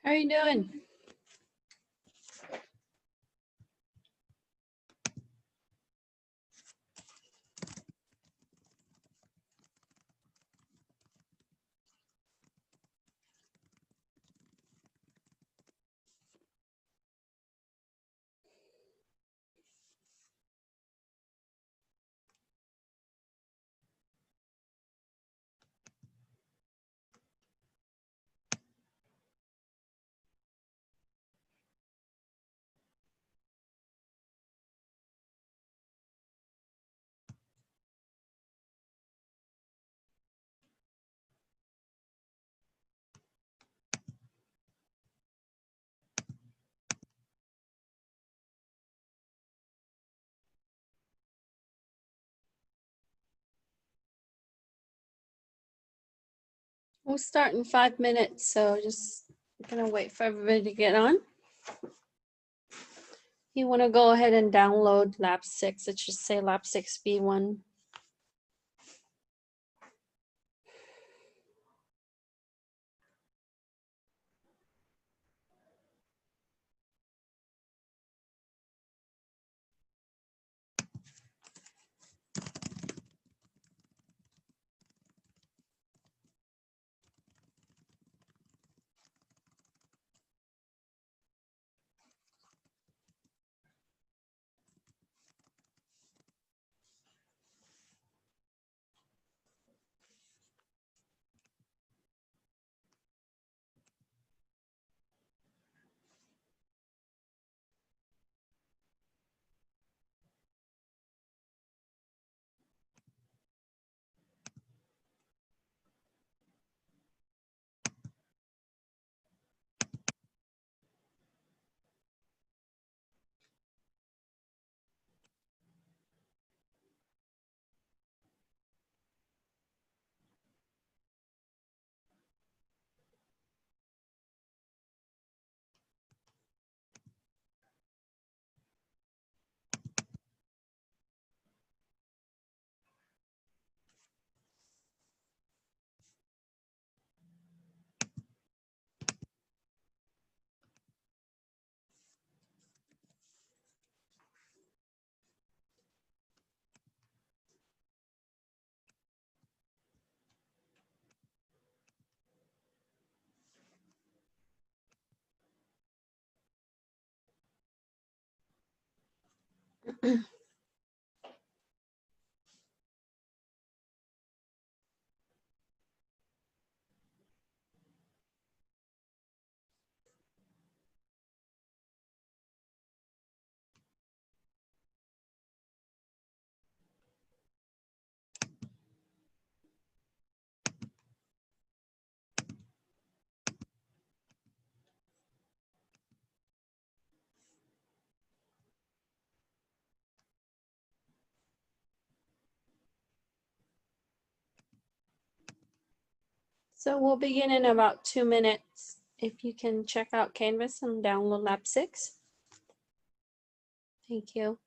How are you doing? We'll start in 5 minutes, so just gonna wait for everybody to get on. You want to go ahead and download Lab 6. It should say Lab 6B1. So we'll begin in about 2 minutes. If you can check out Canvas and download Lab 6. Thank you.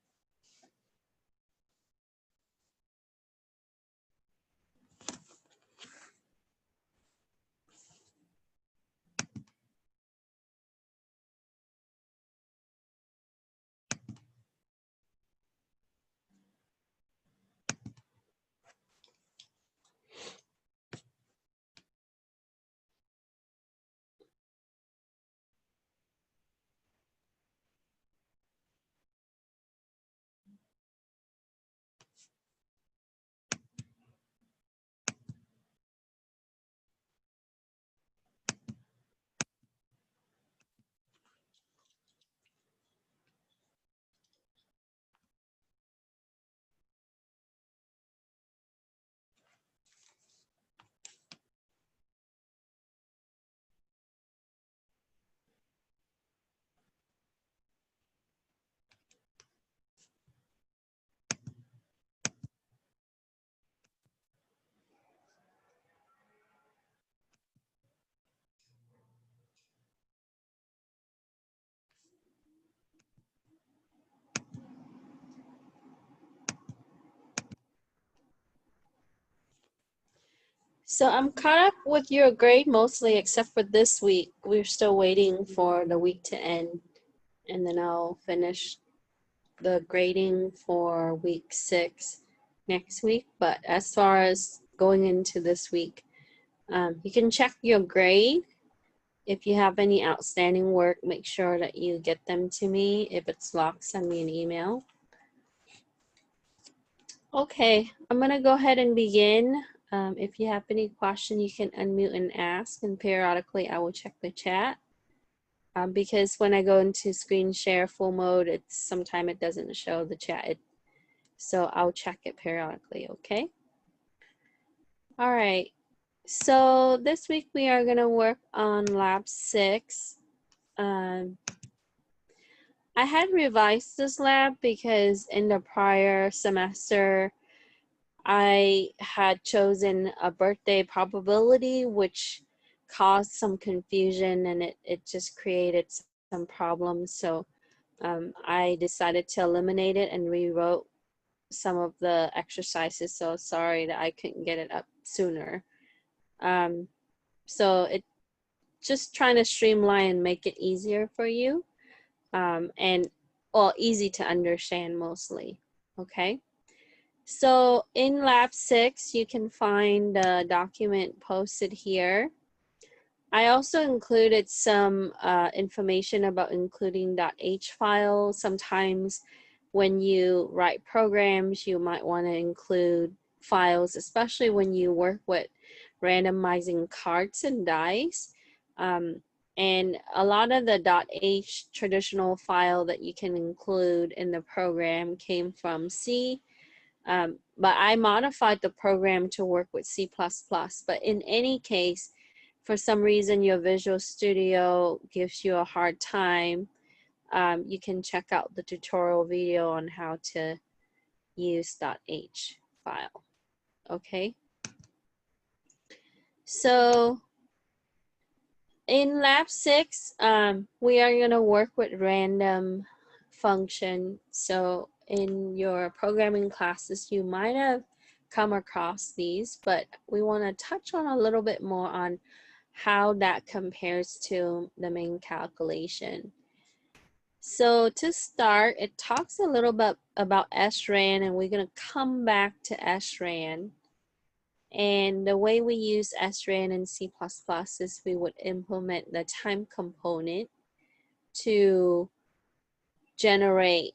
So I'm caught up with your grade mostly, except for this week. We're still waiting for the week to end, and then I'll finish the grading for week 6 next week. But as far as going into this week, you can check your grade. If you have any outstanding work, make sure that you get them to me. If it's locked, send me an email. Okay, I'm gonna go ahead and begin. If you have any question, you can unmute and ask, and periodically I will check the chat. Because when I go into screen share full mode, sometimes it doesn't show the chat. So I'll check it periodically, okay? All right, so this week we are gonna work on lab 6. I had revised this lab because in the prior semester, I had chosen a birthday probability, which caused some confusion, and it just created some problems. So I decided to eliminate it and rewrote some of the exercises. So sorry that I couldn't get it up sooner. So it just trying to streamline and make it easier for you, and well, easy to understand mostly. Okay. So in lab 6, you can find the document posted here. I also included some information about including .h files. Sometimes when you write programs, you might want to include files, especially when you work with randomizing cards and dice. And a lot of the .h traditional file that you can include in the program came from C. But I modified the program to work with C++. But in any case, for some reason your Visual Studio gives you a hard time, you can check out the tutorial video on how to use .h file. Okay. So in lab 6, we are going to work with random function. So in your programming classes, you might have come across these, but we want to touch on a little bit more on how that compares to the main calculation. So to start, it talks a little bit about srand, and we're going to come back to srand. And the way we use srand in C++ is we would implement the time component to generate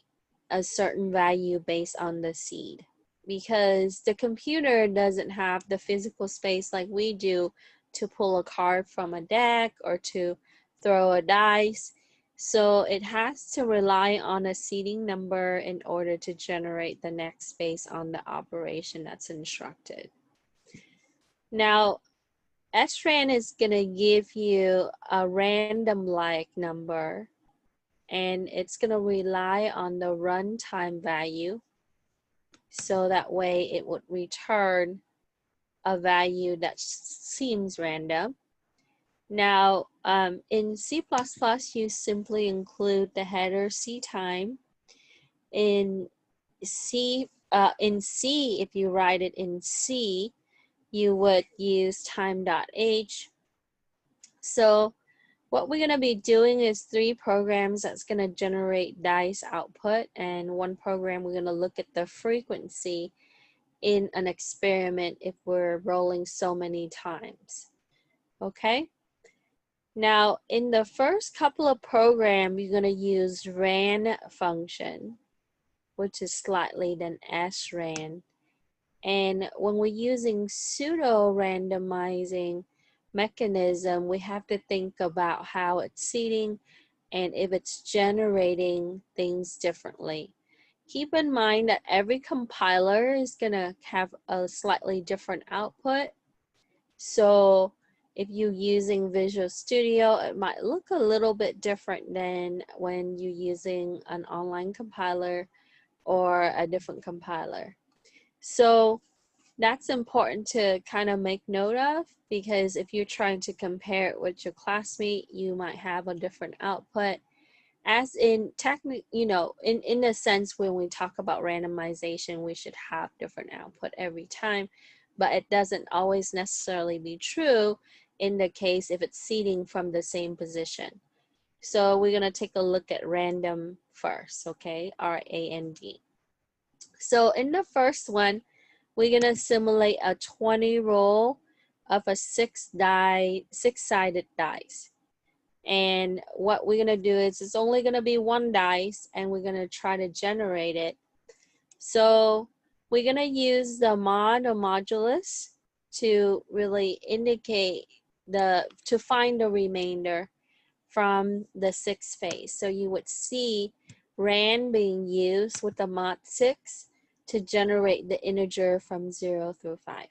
a certain value based on the seed. Because the computer doesn't have the physical space like we do to pull a card from a deck or to throw a dice. So it has to rely on a seeding number in order to generate the next based on the operation that's instructed. Now, srand is going to give you a random-like number, and it's going to rely on the runtime value. So that way it would return a value that seems random. Now, in C++, you simply include the header C time. In C, if you write it in C, you would use time.h. So what we're going to be doing is 3 programs that's going to generate dice output, and 1 program we're going to look at the frequency in an experiment if we're rolling so many times. Okay? Now, in the first couple of programs, you're going to use rand function, which is slightly than srand. And when we're using pseudo-randomizing mechanism, we have to think about how it's seeding and if it's generating things differently. Keep in mind that every compiler is going to have a slightly different output. So if you're using Visual Studio, it might look a little bit different than when you're using an online compiler or a different compiler. So that's important to kind of make note of, because if you're trying to compare it with your classmate, you might have a different output. As in in a sense, when we talk about randomization, we should have different output every time. but it doesn't always necessarily be true in the case if it's seeding from the same position. So we're going to take a look at random first, okay? R-A-N-D. So in the first one, we're going to simulate a 20 roll of a six-sided dice. And what we're going to do is it's only going to be one dice, and we're going to try to generate it. So we're going to use the mod or modulus to really indicate to find the remainder from the 6 phase. So you would see rand being used with the mod 6 to generate the integer from 0 through 5.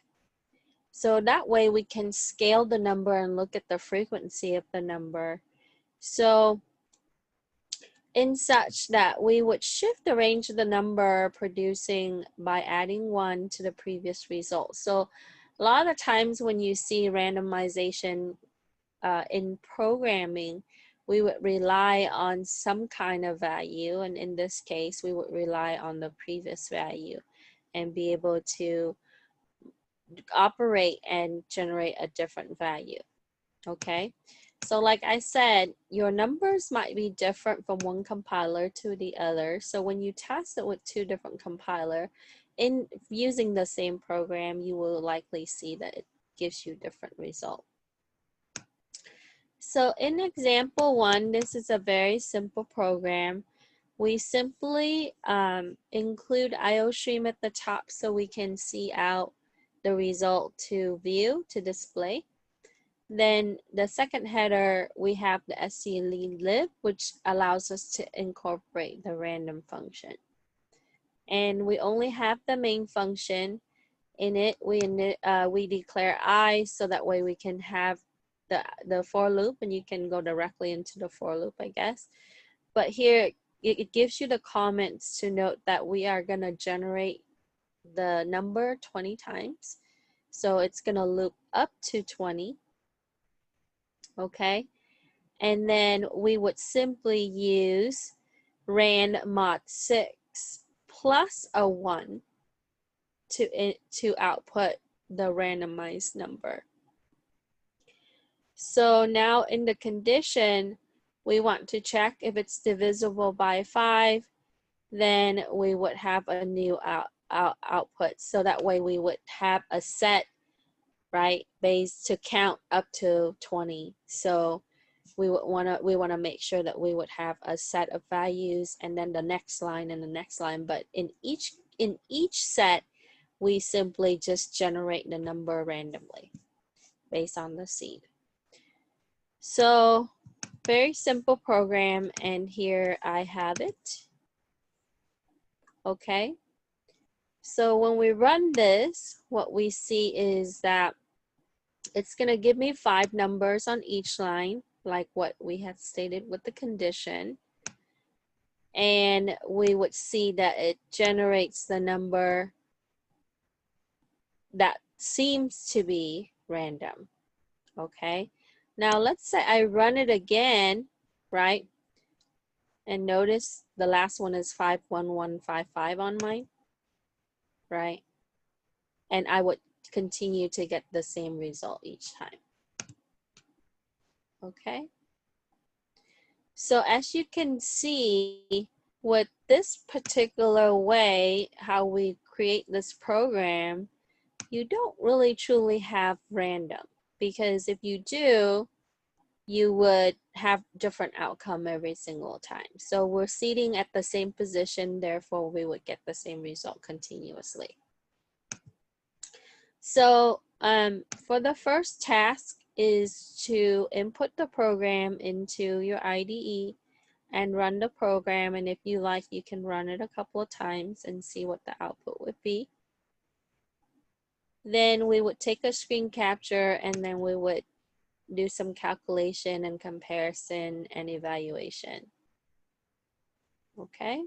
So that way we can scale the number and look at the frequency of the number. So in such that we would shift the range of the number producing by adding 1 to the previous result. So a lot of times when you see randomization in programming, we would rely on some kind of value, and in this case we would rely on the previous value and be able to operate and generate a different value. Okay, so like I said, your numbers might be different from one compiler to the other. So when you test it with 2 different compilers in using the same program, you will likely see that it gives you different results. So in example 1, this is a very simple program. We simply include IOStream at the top so we can see out the result to view, to display. Then the second header, we have the sclib, which allows us to incorporate the random function. And we only have the main function. In it, we declare I, so that way we can have the for loop, and you can go directly into the for loop, I guess. But here, it gives you the comments to note that we are going to generate the number 20 times. So it's going to loop up to 20. Okay. And then we would simply use rand mod 6 plus a 1 to output the randomized number. So now in the condition, we want to check if it's divisible by 5, then we would have a new output. So that way we would have a set, right, base to count up to 20. So we want to make sure that we would have a set of values, and then the next line and the next line. But in each set, we simply just generate the number randomly based on the seed. So very simple program, and here I have it. Okay, so when we run this, what we see is that it's going to give me 5 numbers on each line, like what we had stated with the condition. And we would see that it generates the number that seems to be random. Okay, now let's say I run it again, right? And notice the last one is 51155 on mine, right? And I would continue to get the same result each time. Okay, so as you can see, with this particular way, how we create this program, you don't really truly have random, because if you do, you would have different outcome every single time. So we're seeding at the same position, therefore we would get the same result continuously. So for the first task is to input the program into your IDE and run the program, and if you like, you can run it a couple of times and see what the output would be. Then we would take a screen capture, and then we would do some calculation and comparison and evaluation. Okay,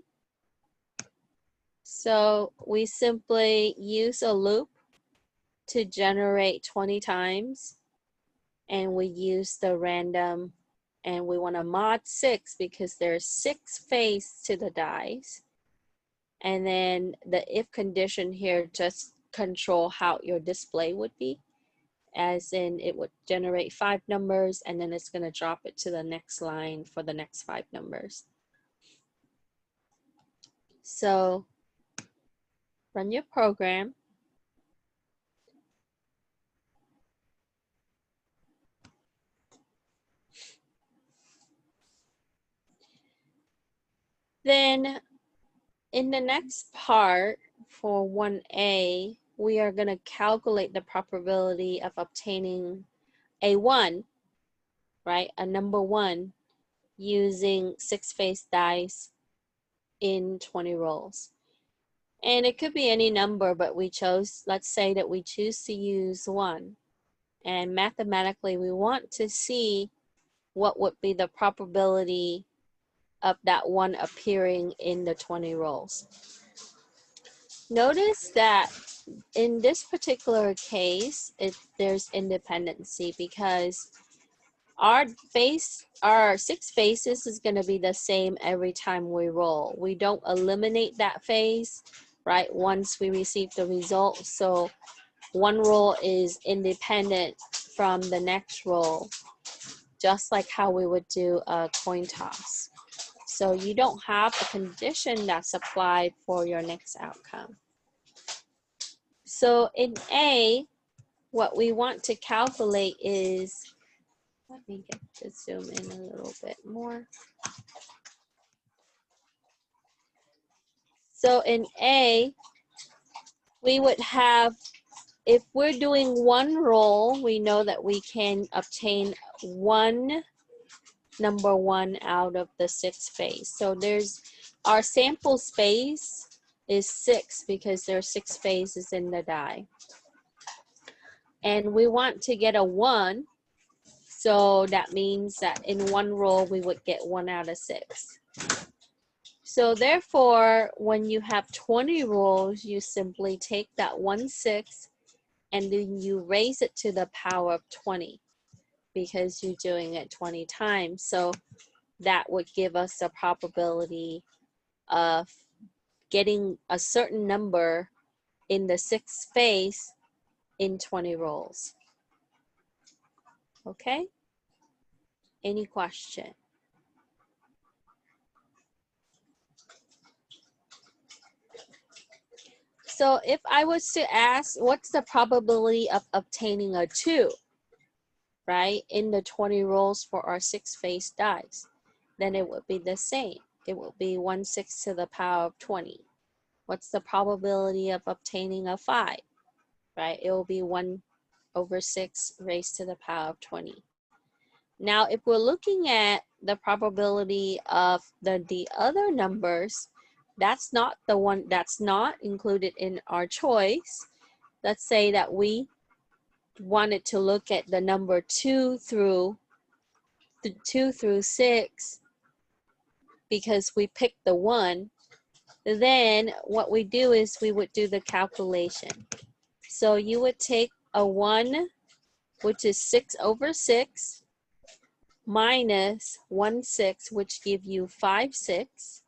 so we simply use a loop to generate 20 times, and we use the random, and we want to mod 6 because there's 6 phase to the dice. And then the if condition here just control how your display would be, as in it would generate 5 numbers and then it's going to drop it to the next line for the next 5 numbers. So run your program. Then in the next part for 1A, we are going to calculate the probability of obtaining a 1, right? A number 1 using 6-face dice in 20 rolls. And it could be any number, but we chose, let's say that we choose to use 1. And mathematically, we want to see what would be the probability of that 1 appearing in the 20 rolls. Notice that in this particular case, there's independency because our 6 faces is going to be the same every time we roll. We don't eliminate that phase, right, once we receive the result. So one roll is independent from the next roll, just like how we would do a coin toss. So you don't have a condition that's applied for your next outcome. So in A, what we want to calculate is, let me get to zoom in a little bit more. So in A, we would have, if we're doing 1 roll, we know that we can obtain 1 number 1 out of the 6 face. So there's, our sample space is 6 because there are 6 phases in the die. And we want to get a 1, so that means that in 1 roll we would get 1 out of 6. So therefore, when you have 20 rolls, you simply take that 1/6 and then you raise it to the power of 20 because you're doing it 20 times. So that would give us a probability of getting a certain number in the 6th phase in 20 rolls. Okay? Any question? So if I was to ask, what's the probability of obtaining a 2, right, in the 20 rolls for our 6-face dice? Then it would be the same. It will be 1/6 to the power of 20. What's the probability of obtaining a 5, right? It will be 1/6 raised to the power of 20. Now, if we're looking at the probability of the other numbers, that's not the one that's not included in our choice. Let's say that we wanted to look at the number 2 through 6 because we picked the 1. Then what we do is we would do the calculation. So you would take a 1, which is 6/6, minus 1/6, which give you 5/6,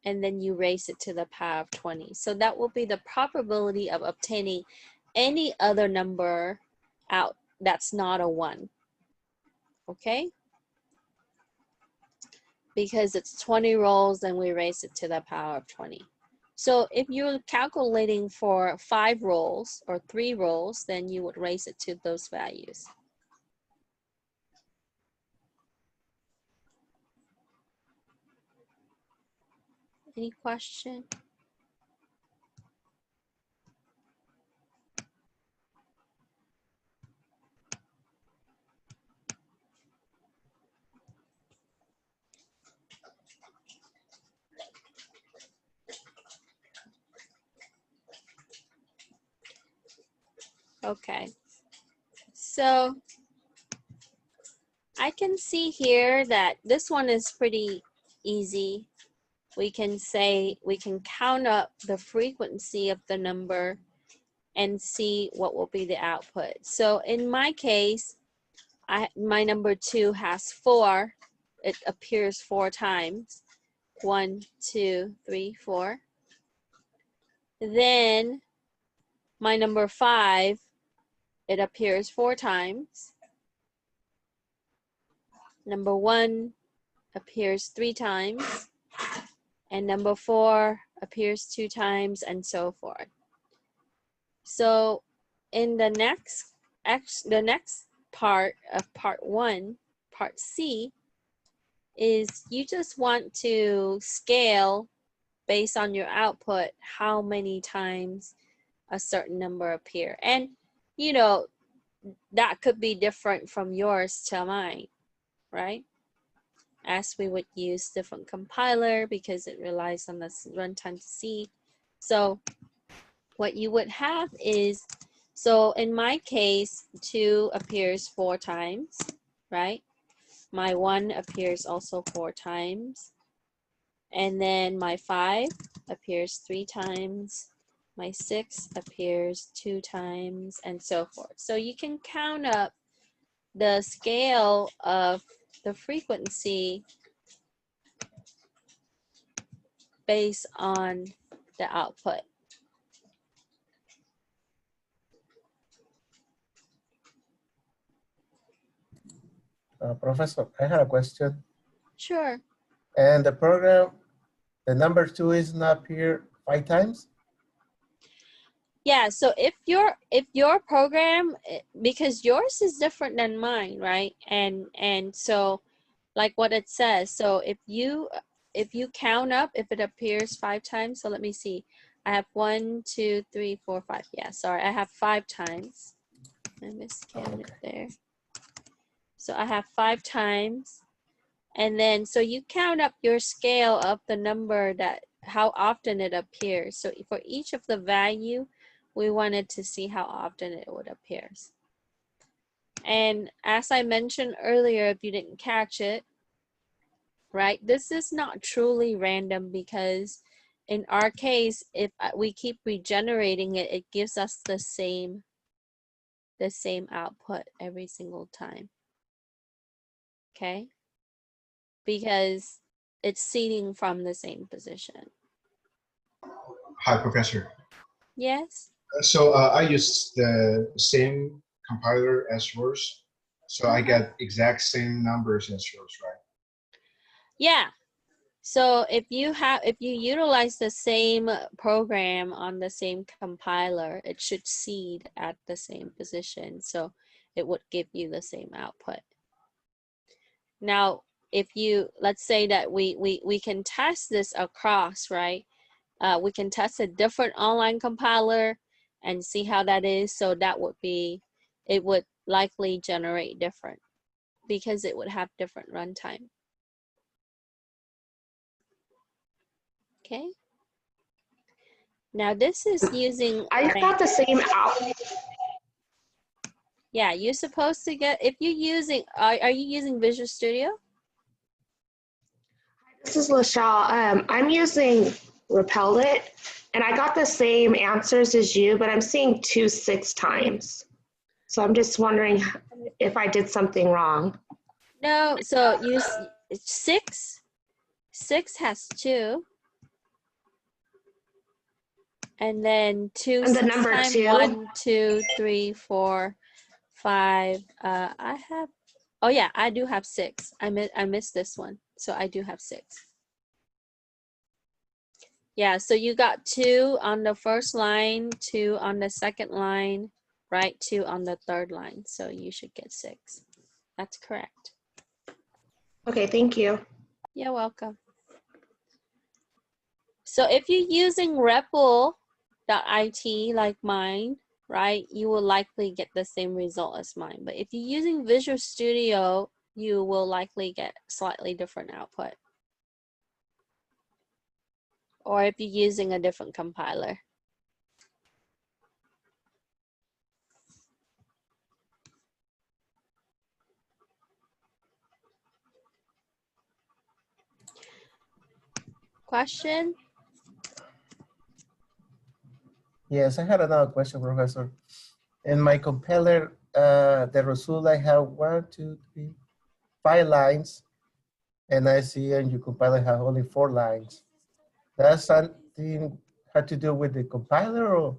and then you raise it to the power of 20. So that will be the probability of obtaining any other number out that's not a 1. Okay? Because it's 20 rolls and we raise it to the power of 20. So if you're calculating for 5 rolls or 3 rolls, then you would raise it to those values. Any question? Okay. So I can see here that this one is pretty easy. We can say, we can count up the frequency of the number and see what will be the output. So in my case, my number 2 has 4. It appears 4 times. 1, 2, 3, 4. Then my number 5, it appears 4 times. Number 1 appears 3 times. And number 4 appears 2 times, and so forth. So in the next part of part 1, part C, is you just want to scale based on your output how many times a certain number appear. And you know, that could be different from yours to mine, right? As we would use different compiler because it relies on the runtime to see. So what you would have is, so in my case, 2 appears 4 times, right? My 1 appears also 4 times. And then my 5 appears 3 times. My 6 appears 2 times, and so forth. So you can count up the scale of the frequency based on the output. Professor, I had a question. Sure. And the program, the number 2 is not appear 5 times? Yeah, so if your program, because yours is different than mine, right? And so like what it says, so if you count up, if it appears 5 times, so let me see. I have 1, 2, 3, 4, 5. Yeah, sorry, I have 5 times. I miscounted there. So I have 5 times. And then, so you count up your scale of the number that, how often it appears. So for each of the value, we wanted to see how often it would appear. And as I mentioned earlier, if you didn't catch it, right, this is not truly random because in our case, if we keep regenerating it, it gives us the same output every single time. Okay? Because it's seeding from the same position. Hi, Professor. Yes? So I use the same compiler as yours. So I get exact same numbers as yours, right? Yeah. So if you utilize the same program on the same compiler, it should seed at the same position. So it would give you the same output. Now, if you, let's say that we can test this across, right? We can test a different online compiler and see how that is. So that would be, it would likely generate different because it would have different runtime. Okay. Now this is using. I got the same out. Yeah, you're supposed to get, if you're using, are you using Visual Studio? This is Lachelle. I'm using Repelled, and I got the same answers as you, but I'm seeing 2 6 times. So I'm just wondering if I did something wrong. No, so you 6 has 2. And then 2 And the 6 number times 2. 1, 2, 3, 4, 5. I have, oh yeah, I do have 6. I missed this one. So I do have 6. Yeah, so you got 2 on the first line, 2 on the second line, right? 2 on the third line. So you should get 6. That's correct. Okay, thank you. You're welcome. So if you're using REPL.it like mine, right, you will likely get the same result as mine. But if you're using Visual Studio, you will likely get slightly different output. Or if you're using a different compiler. Question? Yes, I had another question, Professor. In my compiler, the result I have 1, 2, 3, 5 lines, and I see in your compiler have only 4 lines. Does something have to do with the compiler or?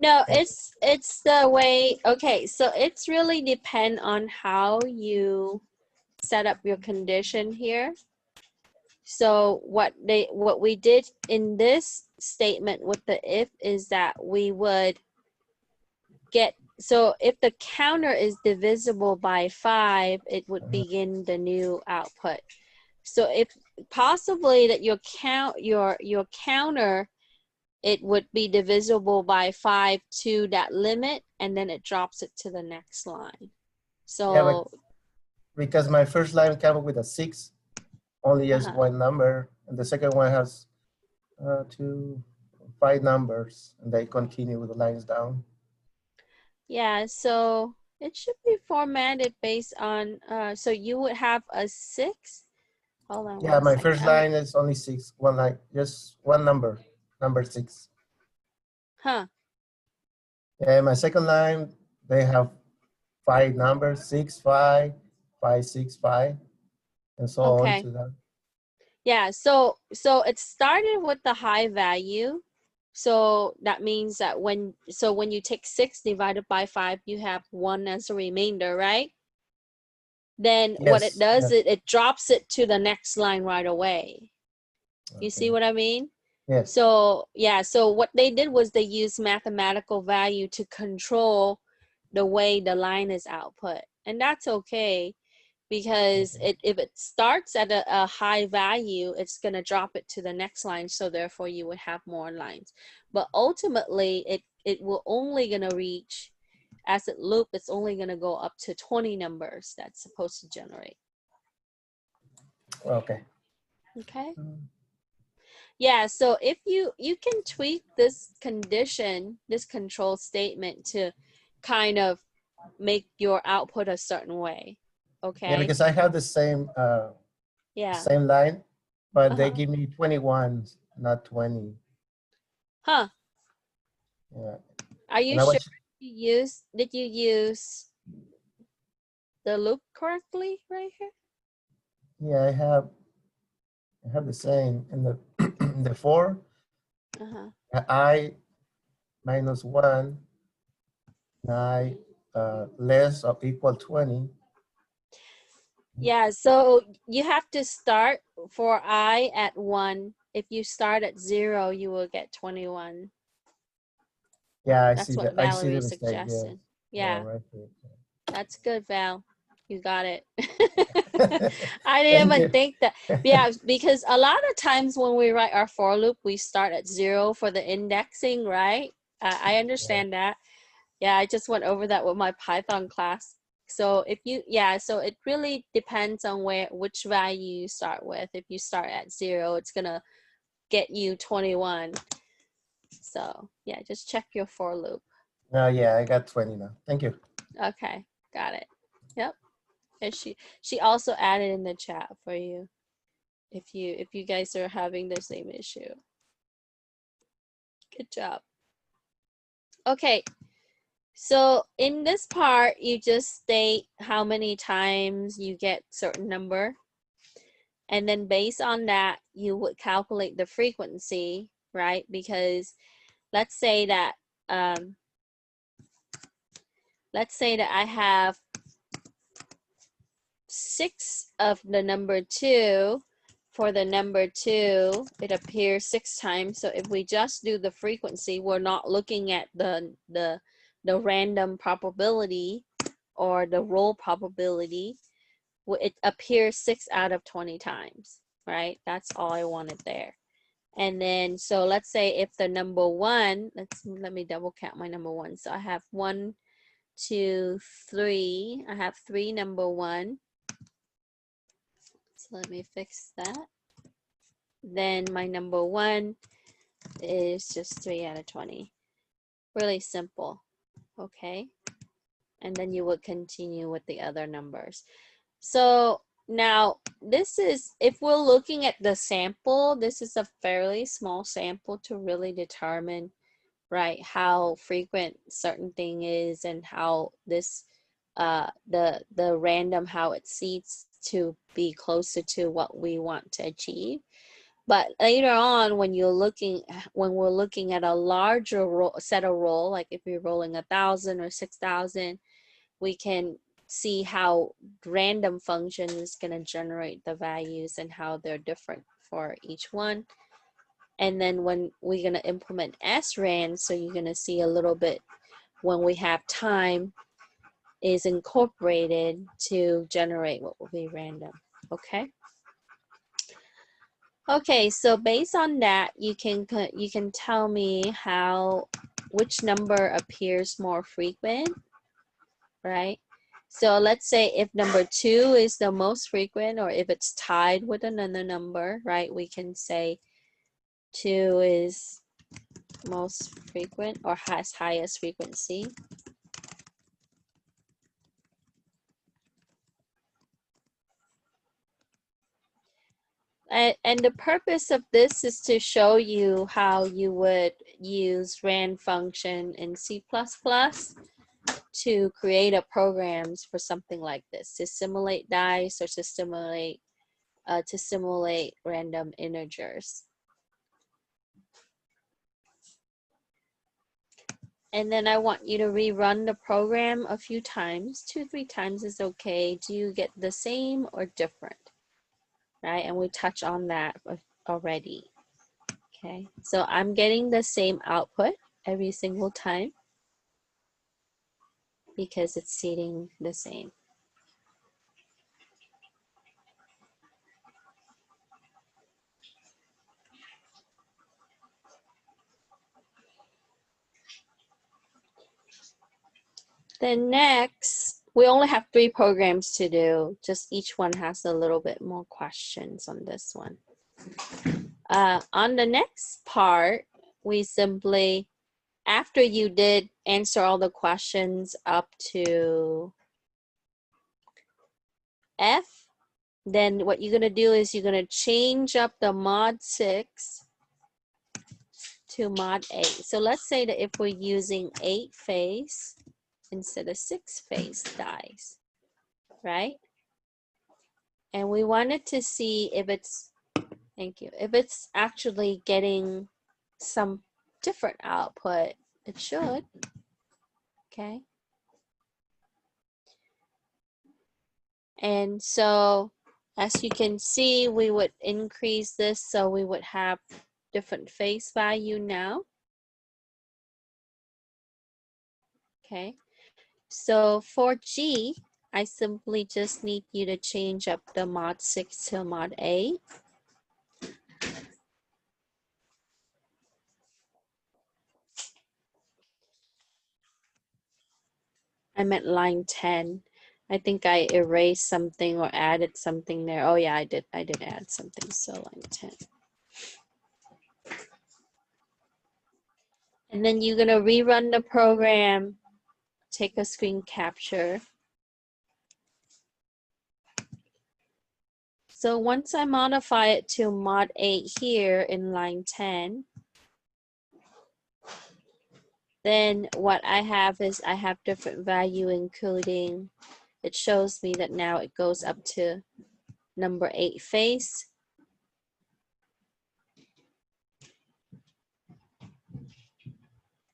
No, it's the way, okay, so it's really depend on how you set up your condition here. So what we did in this statement with the if is that we would get, so if the counter is divisible by 5, it would begin the new output. So if possibly that your counter, it would be divisible by 5 to that limit, and then it drops it to the next line. Yeah, but So because my first line came with a 6, only just one number, and the second one has 5 numbers, and they continue with the lines down. yeah, so it should be formatted based on, so you would have a 6. Hold on Yeah, one my second. first line is only 6, one line, just one number, number 6. Huh. And my second line, they have 5 numbers, 6, 5, 5, 6, 5, and so on Okay. to that. Yeah, so it started with the high value. So that means that when you take 6 divided by 5, you have 1 as a remainder, right? Then what it Yes, does, yes. it drops it to the next line right away. You see Okay. what I mean? Yes. So yeah, so what they did was they used mathematical value to control the way the line is output. And that's okay, because if it starts at a high value, it's going to drop it to the next line. So therefore you would have more lines. But ultimately it will only going to reach, as it loop, it's only going to go up to 20 numbers that's supposed to generate. Okay. Okay. Yeah, so if you can tweak this condition, this control statement, to kind of make your output a certain way. Okay. Yeah, because I have the same Yeah. same line, but they Uh-huh. give me 21, not 20. Huh. Yeah. Are you And I sure was, did you use the loop correctly right here? yeah, I have the same in the in the 4, Uh-huh. I minus 1, I less or equal 20. Yeah, so you have to start for I at 1. If you start at 0, you will get 21. Yeah, That's what I see the Valerie mistake. Yeah. suggested. Yeah, Yeah, right here. that's good, Val. You got it. I didn't Thank even you. think that. Yeah, because a lot of times when we write our for loop, we start at 0 for the indexing, right? I understand that. Yeah, I just went over that with my Python class. So if you, yeah, so it really depends on which value you start with. If you start at 0, it's gonna get you 21. So yeah, just check your for loop. No, yeah, I got 20 now. Thank you. Okay, got it. Yep. And she also added in the chat for you if you guys are having the same issue. Good job. Okay. So in this part, you just state how many times you get certain number. And then based on that, you would calculate the frequency, right? Because let's say that I have 6 of the number 2. For the number 2, it appears 6 times. So if we just do the frequency, we're not looking at the random probability or the roll probability. It appears 6 out of 20 times, right? That's all I wanted there. And then, so let's say if the number 1, let me double count my number 1. So I have 1, 2, 3. I have 3 number 1. So let me fix that. Then my number 1 is just 3 out of 20. Really simple. Okay. And then you would continue with the other numbers. So now this is, if we're looking at the sample, this is a fairly small sample to really determine, right, how frequent certain thing is and how this the random, how it seeds to be closer to what we want to achieve. But later on, when we're looking at a larger set of roll, like if you're rolling 1,000 or 6,000, we can see how random function is going to generate the values and how they're different for each one. And then when we're going to implement srand, so you're going to see a little bit when we have time is incorporated to generate what will be random. Okay. Okay, so based on that, you can tell me which number appears more frequent, right? So let's say if number 2 is the most frequent, or if it's tied with another number, right? We can say 2 is most frequent or has highest frequency. And the purpose of this is to show you how you would use rand function in C++ to create a programs for something like this, to simulate dice or to simulate random integers. And then I want you to rerun the program a few times, 2-3 times is okay. Do you get the same or different? Right, and we touch on that already. Okay, so I'm getting the same output every single time because it's seeding the same. Then next, we only have 3 programs to do. Just each one has a little bit more questions on this one. On the next part, we simply, after you did answer all the questions up to F, then what you're going to do is you're going to change up the mod 6 to mod 8. So let's say that if we're using 8 phase instead of 6 phase dice, right? And we wanted to see if it's, thank you, if it's actually getting some different output. It should, okay? And so as you can see, we would increase this so we would have different phase value now. Okay, so for G, I simply just need you to change up the mod 6 to mod 8. I'm at line 10. I think I erased something or added something there. Oh yeah, I did add something, so line 10. And then you're gonna rerun the program, take a screen capture. So once I modify it to mod 8 here in line 10, then what I have is I have different value including, it shows me that now it goes up to number 8 phase.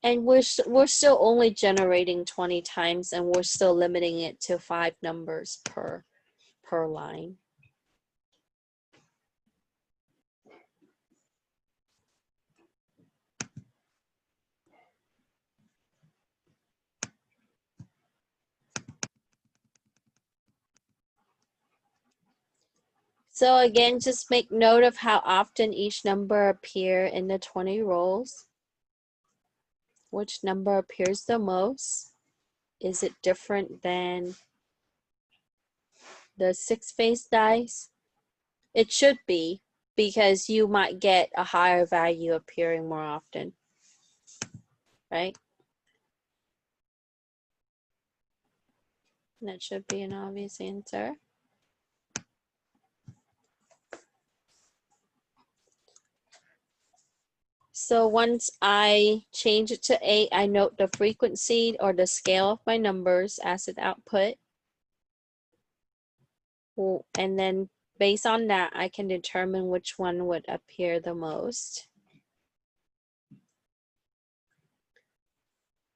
And we're still only generating 20 times, and we're still limiting it to 5 numbers per line. So again, just make note of how often each number appear in the 20 rolls. Which number appears the most? Is it different than the 6 phase dice? It should be, because you might get a higher value appearing more often, right? That should be an obvious answer. So once I change it to 8, I note the frequency or the scale of my numbers as an output. And then based on that, I can determine which one would appear the most.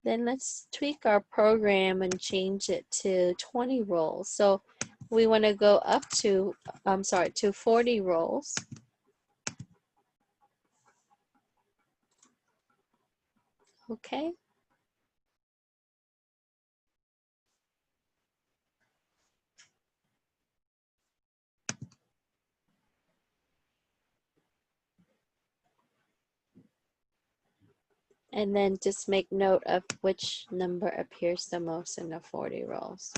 Then let's tweak our program and change it to 20 roles. So we want to go up to, to 40 roles. Okay. And then just make note of which number appears the most in the 40 rows.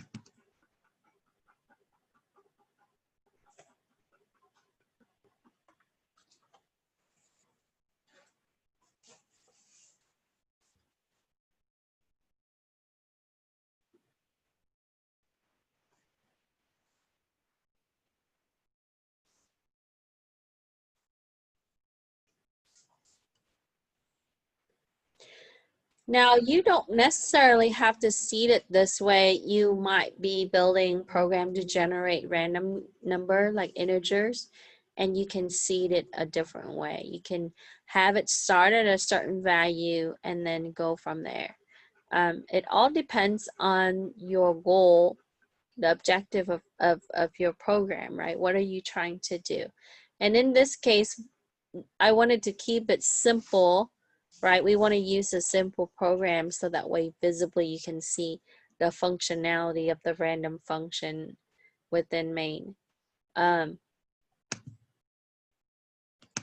Now, you don't necessarily have to seed it this way. You might be building program to generate random number like integers, and you can seed it a different way. You can have it start at a certain value and then go from there. It all depends on your goal, the objective of your program, right? What are you trying to do? And in this case, I wanted to keep it simple, right? We want to use a simple program so that way visibly you can see the functionality of the random function within main.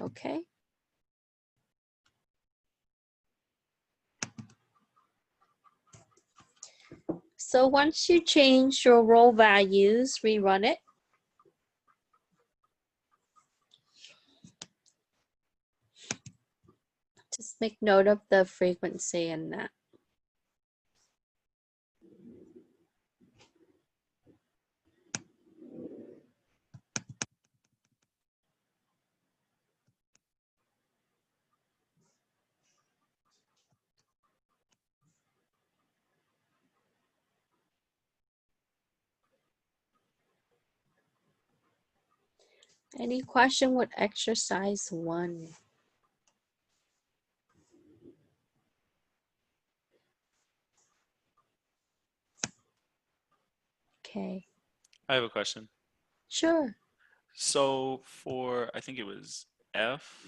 Okay. So once you change your role values, rerun it. Just make note of the frequency in that. Any question with exercise 1? Okay, I have a question. sure. So for, I think it was F,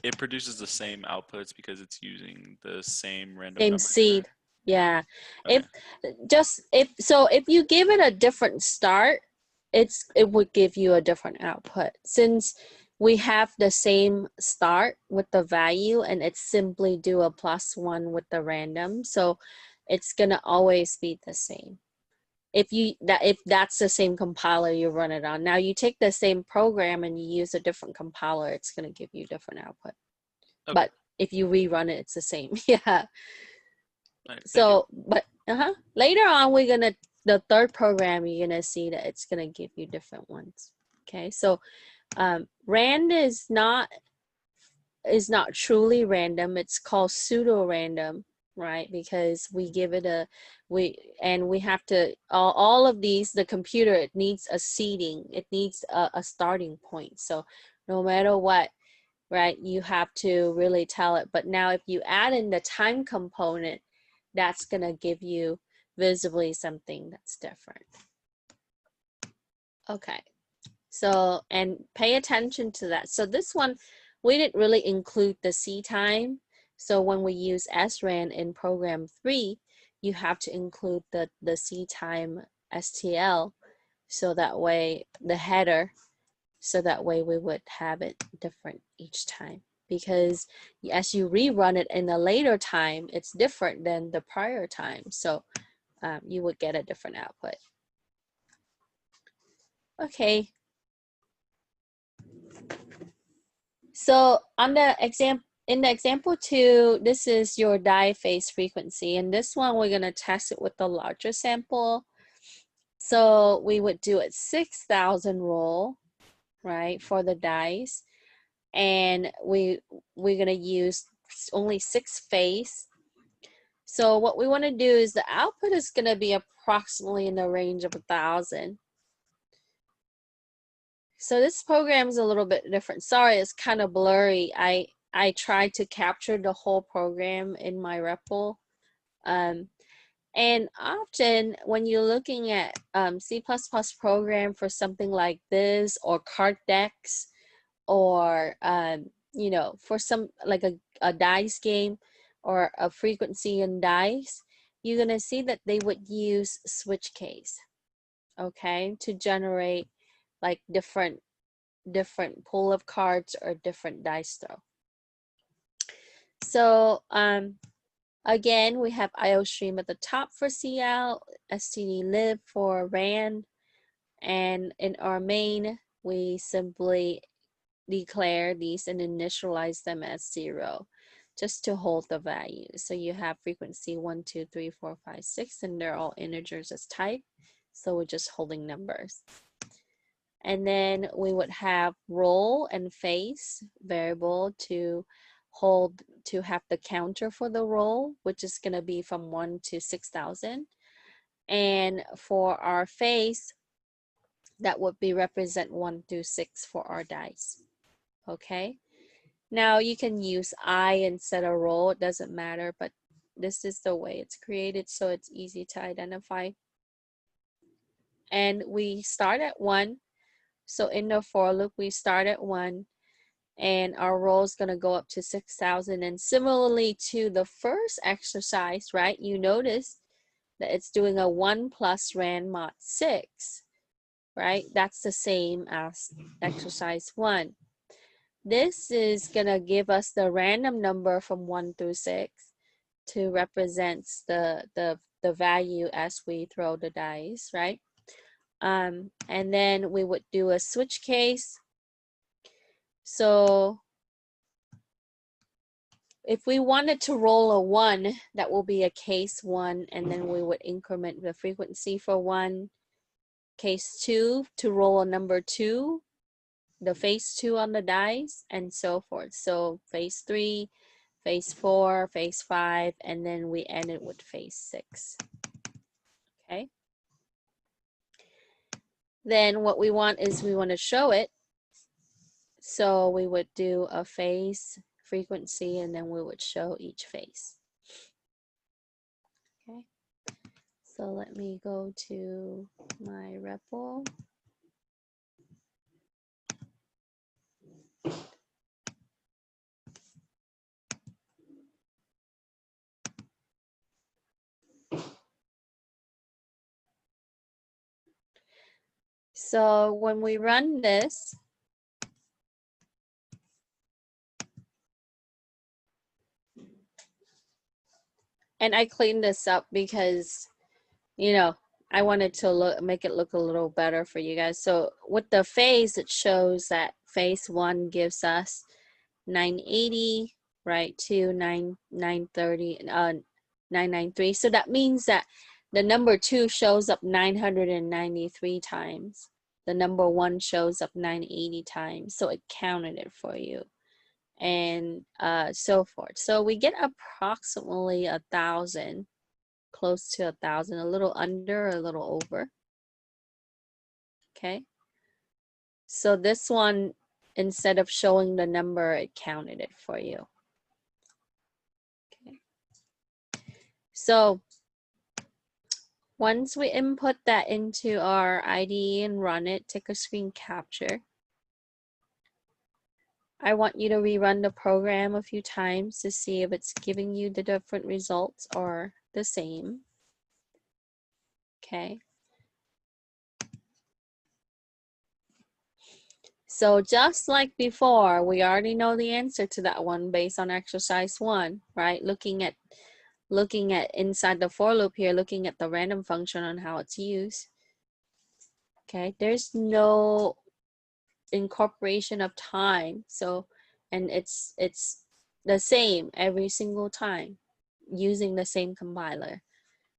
it produces the same outputs because it's using the same random Same number seed. generator? Yeah. Okay. If you give it a different start, it would give you a different output. Since we have the same start with the value and it's simply do a +1 with the random, so it's gonna always be the same. If that's the same compiler you run it on. Now you take the same program and you use a different compiler, it's gonna give you different output. Okay. But if you rerun it, it's the same. Yeah. All right, thank you. So, but later on, the third program, you're gonna see that it's gonna give you different ones. Okay, so rand is not truly random. It's called pseudo random, right? Because we give it we have to all of these, the computer, it needs a seeding, it needs a starting point. So no matter what, right, you have to really tell it. But now if you add in the time component, that's gonna give you visibly something that's different. Okay, so, and pay attention to that. So this one, we didn't really include the C time. So when we use srand in program 3, you have to include the C time STL, so that way the header, so that way we would have it different each time. Because as you rerun it in a later time, it's different than the prior time. So you would get a different output. Okay. So on the in the example 2, this is your die phase frequency. And this one, we're gonna test it with the larger sample. So we would do it 6,000 roll, right, for the dies. And we're gonna use only 6 phase. So what we want to do is the output is going to be approximately in the range of 1,000. So this program is a little bit different. Sorry, it's kind of blurry. I tried to capture the whole program in my REPL. And often when you're looking at C++ program for something like this, or card decks, or you know, for some like a dice game or a frequency in dice, you're gonna see that they would use switch case, okay, to generate like different pool of cards or different dice throw. So again, we have IOStream at the top for CL, stdlib for rand, and in our main, we simply declare these and initialize them as 0 just to hold the value. So you have frequency 1, 2, 3, 4, 5, 6, and they're all integers as type. So we're just holding numbers. And then we would have role and face variable to hold, to have the counter for the role, which is going to be from 1 to 6,000. And for our face, that would be represent 1 through 6 for our dice. Okay. Now you can use I instead of role, it doesn't matter, but this is the way it's created, so it's easy to identify. And we start at 1. So in the for loop, we start at 1, and our roll is going to go up to 6,000. And similarly to the first exercise, right, you notice that it's doing a 1 plus rand mod 6, right? That's the same as exercise 1. This is going to give us the random number from 1 through 6 to represent the value as we throw the dice, right? And then we would do a switch case. So if we wanted to roll a 1, that will be a case 1, and then we would increment the frequency for 1. Case 2 to roll a number 2, the phase 2 on the dice, and so forth. So phase 3, phase 4, phase 5, and then we end it with phase 6. Okay. Then what we want is we want to show it. So we would do a phase frequency, and then we would show each phase. Okay. So let me go to my REPL. So when we run this, and I cleaned this up because, you know, I wanted to make it look a little better for you guys. So with the phase, it shows that phase 1 gives us 980, right, to 930, 993. So that means that the number 2 shows up 993 times. The number 1 shows up 980 times. So it counted it for you, and so forth. So we get approximately 1,000, close to 1,000, a little under, a little over. Okay. So this one, instead of showing the number, it counted it for you. Okay. So once we input that into our IDE and run it, take a screen capture. I want you to rerun the program a few times to see if it's giving you the different results or the same. Okay. So just like before, we already know the answer to that one based on exercise 1, right? Looking at inside the for loop here, looking at the random function on how it's used. Okay, there's no incorporation of time. So, and it's the same every single time using the same compiler.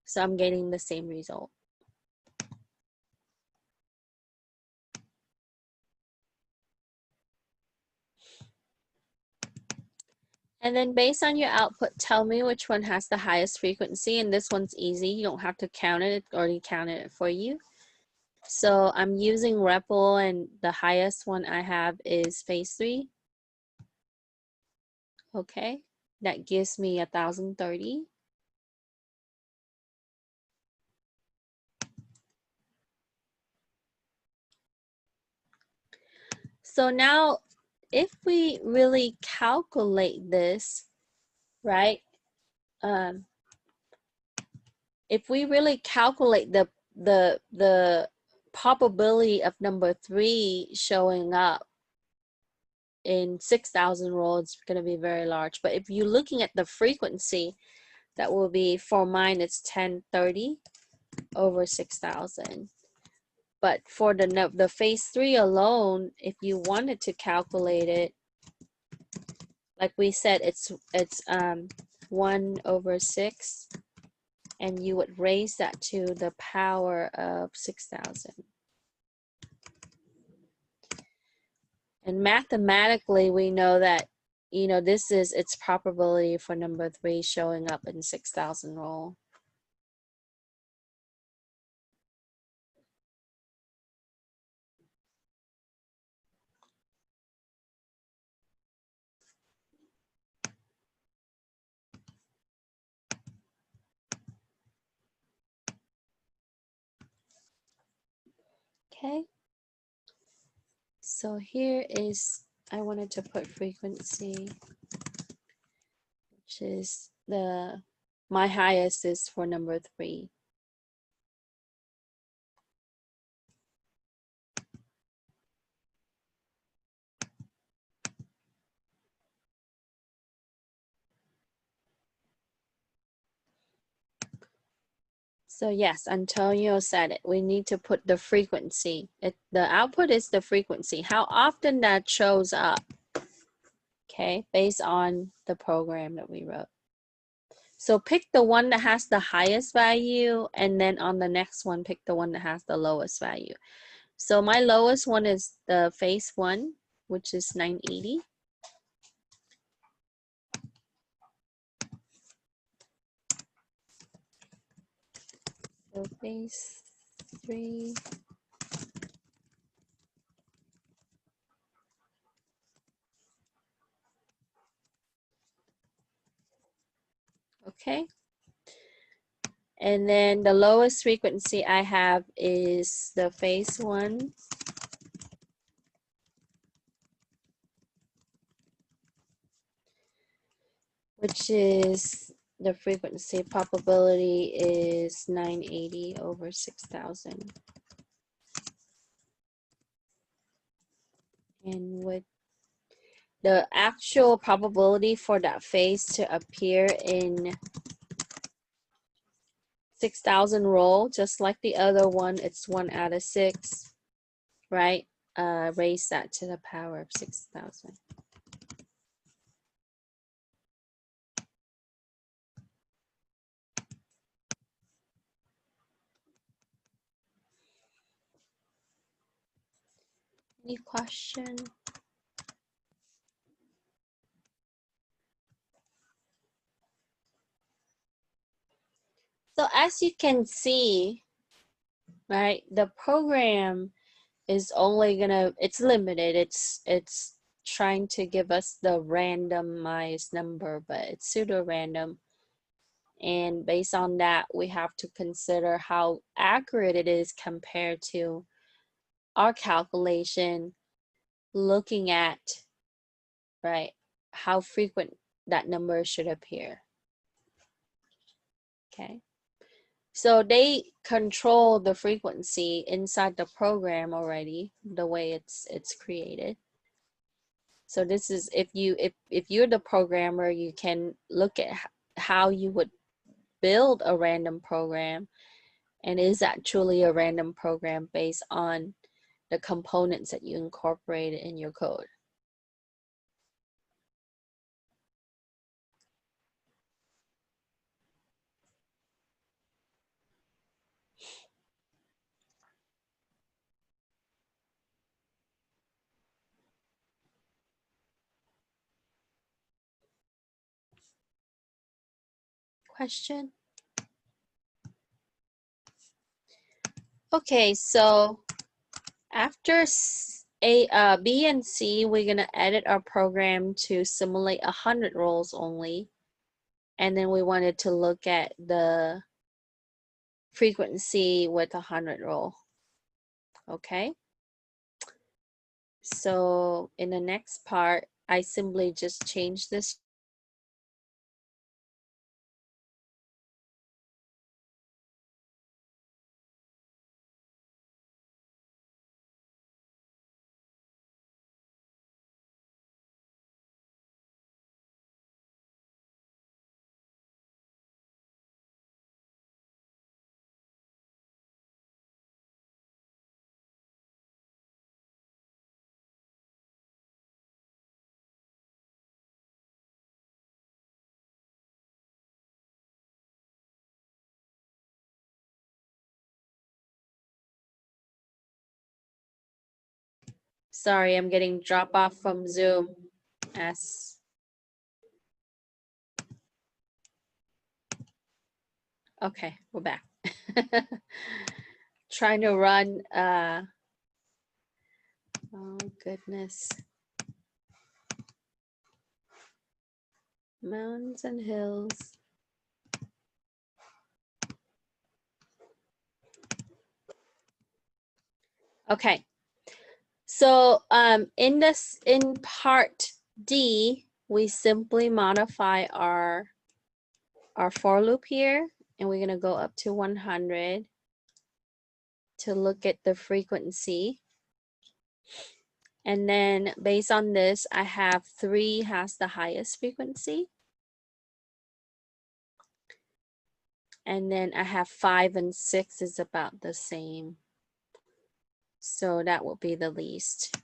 So I'm getting the same result. And then based on your output, tell me which one has the highest frequency. And this one's easy. You don't have to count it. It already counted it for you. So I'm using REPL, and the highest one I have is phase 3. Okay, that gives me 1030. So now if we really calculate this, right? If we really calculate the probability of number 3 showing up in 6,000 roll, it's going to be very large. But if you're looking at the frequency, that will be, for mine, it's 1030 over 6,000. But for the phase 3 alone, if you wanted to calculate it, like we said, it's 1 over 6, and you would raise that to the power of 6,000. And mathematically, we know that, you know, this is its probability for number 3 showing up in 6,000 roll. Okay. So here is, I wanted to put frequency, which is my highest is for number 3. So yes, Antonio said it. We need to put the frequency. The output is the frequency. How often that shows up, okay, based on the program that we wrote. So pick the one that has the highest value, and then on the next one, pick the one that has the lowest value. So my lowest one is the phase 1, which is 980. So phase 3. Okay. And then the lowest frequency I have is the phase 1. Which is, the frequency probability is 980 over 6,000. And with the actual probability for that phase to appear in 6,000 roll, just like the other one, it's 1 out of 6, right? Raise that to the power of 6,000. Any question? So as you can see, right, the program is only gonna, it's limited. It's trying to give us the randomized number, but it's pseudo random. And based on that, we have to consider how accurate it is compared to our calculation, looking at, right, how frequent that number should appear. Okay. So they control the frequency inside the program already, the way it's created. So this is, if you're the programmer, you can look at how you would build a random program, and is that truly a random program based on the components that you incorporated in your code. Question? Okay, so after B and C, we're gonna edit our program to simulate 100 roles only. And then we wanted to look at the frequency with 100 roll. Okay. So in the next part, I simply just change this. Sorry, I'm getting drop off from Zoom. Okay, we're back. Trying to run, oh goodness. Mountains and hills. Okay. So in part D, we simply modify our for loop here, and we're gonna go up to 100 to look at the frequency. And then based on this, I have 3 has the highest frequency. And then I have 5 and 6 is about the same. So that will be the least.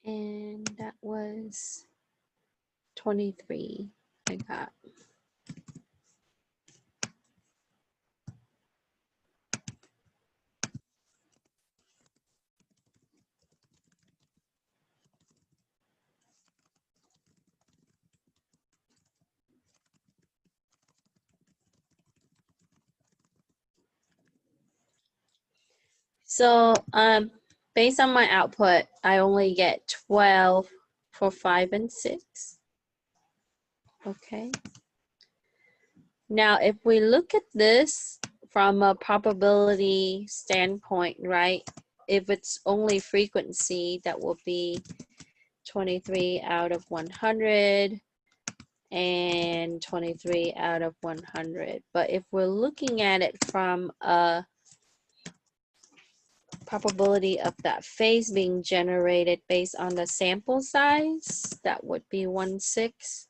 And that was 23 I got. So based on my output, I only get 12 for 5 and 6. Okay. Now, if we look at this from a probability standpoint, right? If it's only frequency, that will be 23 out of 100 and 23 out of 100. But if we're looking at it from a probability of that phase being generated based on the sample size, that would be 1/6.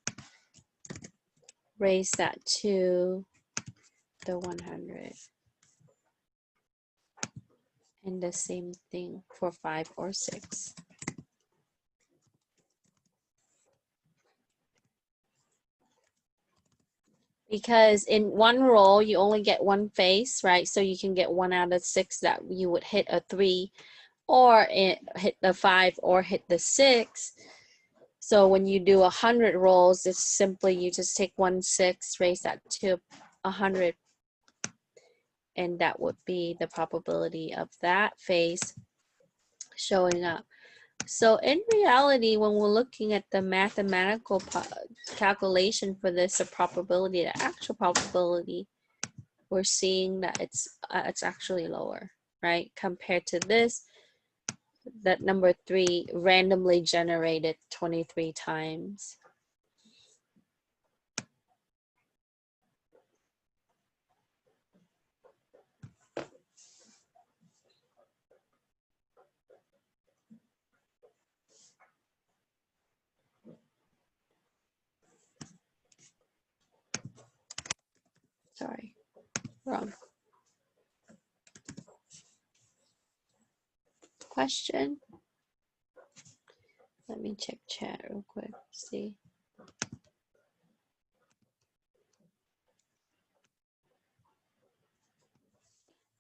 Raise that to the 100. And the same thing for 5 or 6. Because in one roll, you only get one face, right? So you can get 1 out of 6 that you would hit a 3 or hit the 5 or hit the 6. So when you do 100 rolls, it's simply you just take 1/6, raise that to 100. And that would be the probability of that phase showing up. So in reality, when we're looking at the mathematical calculation for this, the probability, the actual probability, we're seeing that it's actually lower, right? Compared to this, that number 3 randomly generated 23 times. Sorry, wrong. Question? Let me check chat real quick, see.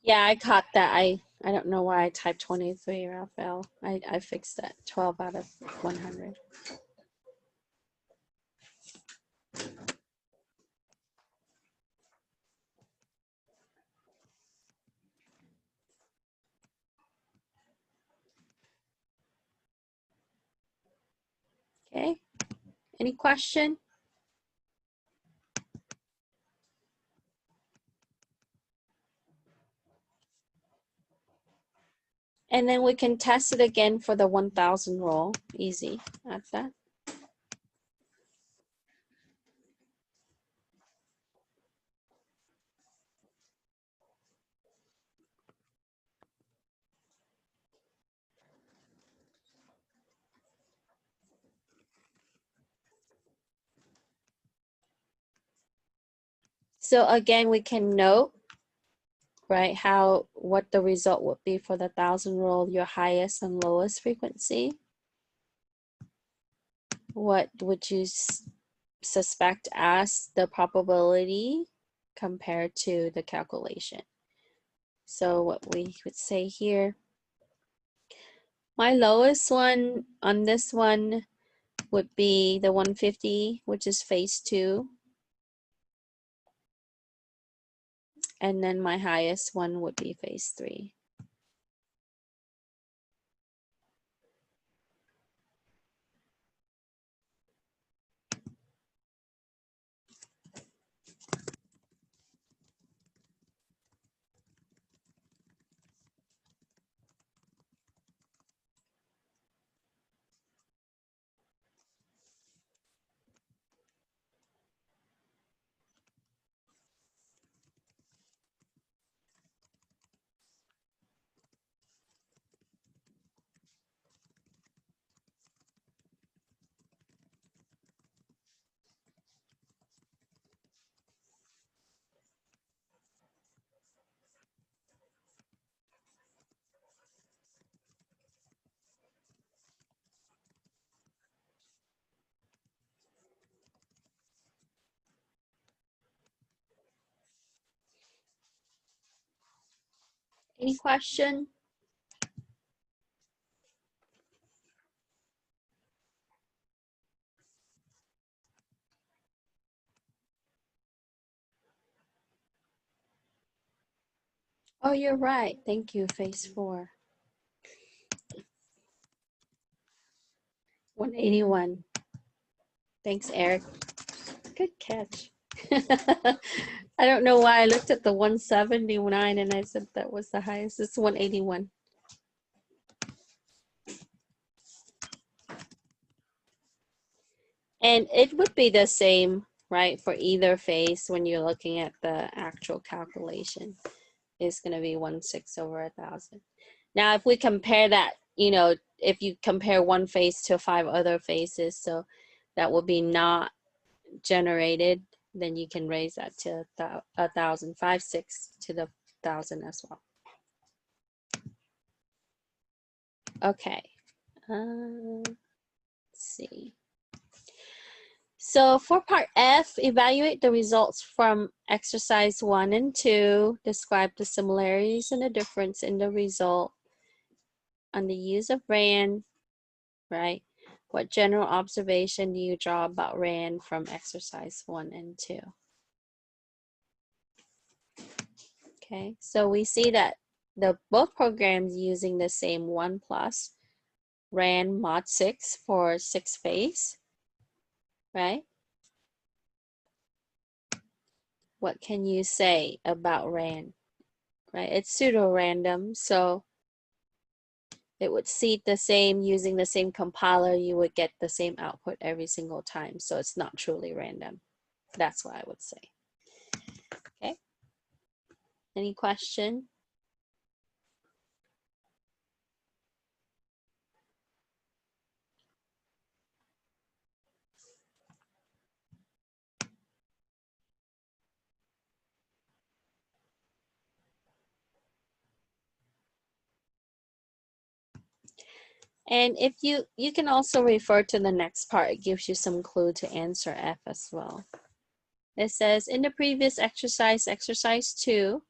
Yeah, I caught that. I don't know why I typed 23, Raphael. I fixed that. 12 out of 100. Okay. Any question? And then we can test it again for the 1000 rule. Easy at that. So again, we can note, right, what the result would be for the 1000 rule, your highest and lowest frequency. What would you suspect as the probability compared to the calculation? So what we would say here, my lowest one on this one would be the 150, which is phase 2. And then my highest one would be phase 3. Any question? Oh, you're right. Thank you, phase 4. 181. Thanks, Eric. Good catch. I don't know why I looked at the 179 and I said that was the highest. It's 181. And it would be the same, right, for either phase when you're looking at the actual calculation. It's going to be 1/6/1000. Now, if we compare that, you know, if you compare one phase to 5 other phases, so that will be not generated, then you can raise that to 1000, 5, 6 to the 1000 as well. Okay. Let's see. So for part F, evaluate the results from exercise 1 and 2. Describe the similarities and the difference in the result on the use of RAND, right? What general observation do you draw about RAND from exercise 1 and 2? Okay, so we see that both programs using the same 1+ RAND mod 6 for 6 phase, right? What can you say about RAND, right? It's pseudo-random, so it would seed the same using the same compiler. You would get the same output every single time, so it's not truly random. That's what I would say. Okay. Any question? And if you can also refer to the next part, it gives you some clue to answer F as well. It says, in the previous exercise, exercise 2,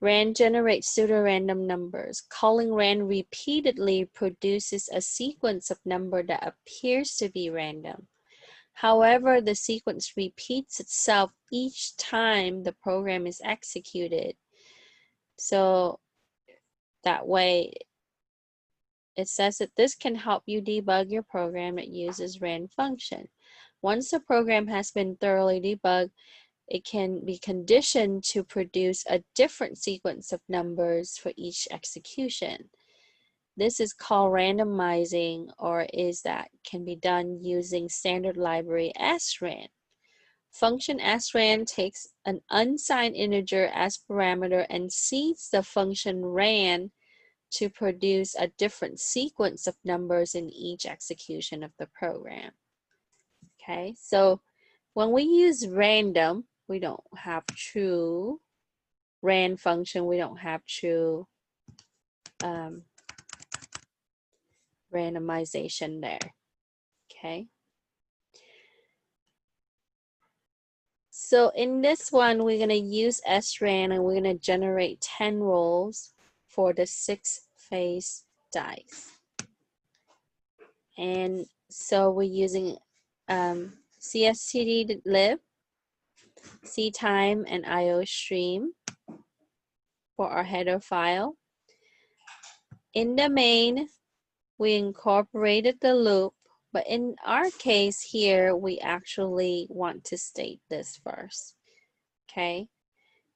Rand generates pseudorandom numbers. Calling rand repeatedly produces a sequence of number that appears to be random. However, the sequence repeats itself each time the program is executed. So that way, it says that this can help you debug your program that uses rand function. Once the program has been thoroughly debugged, it can be conditioned to produce a different sequence of numbers for each execution. This is called randomizing, or can be done using standard library srand. Function srand takes an unsigned integer as parameter and seeds the function rand to produce a different sequence of numbers in each execution of the program. Okay, so when we use random, we don't have true rand function, we don't have true randomization there. Okay, so in this one, we're going to use srand and we're going to generate 10 rolls for the 6-phase dice. And so we're using CIS7 Lab, ctime, and IOStream for our header file. In the main, we incorporated the loop, but in our case here, we actually want to state this first. Okay,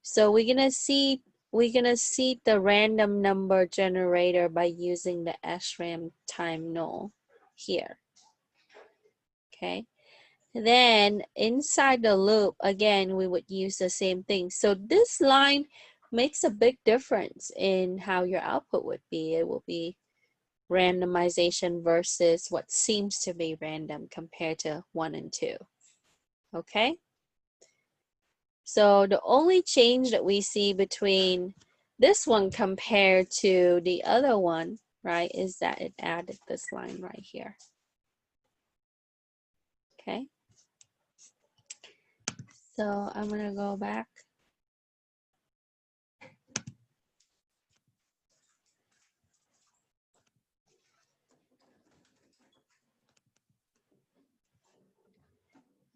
so we're gonna seed the random number generator by using the srand time null here. Okay, then inside the loop, again, we would use the same thing. So this line makes a big difference in how your output would be. It will be randomization versus what seems to be random compared to 1 and 2. Okay? So the only change that we see between this one compared to the other one, right, is that it added this line right here. Okay? So I'm going to go back.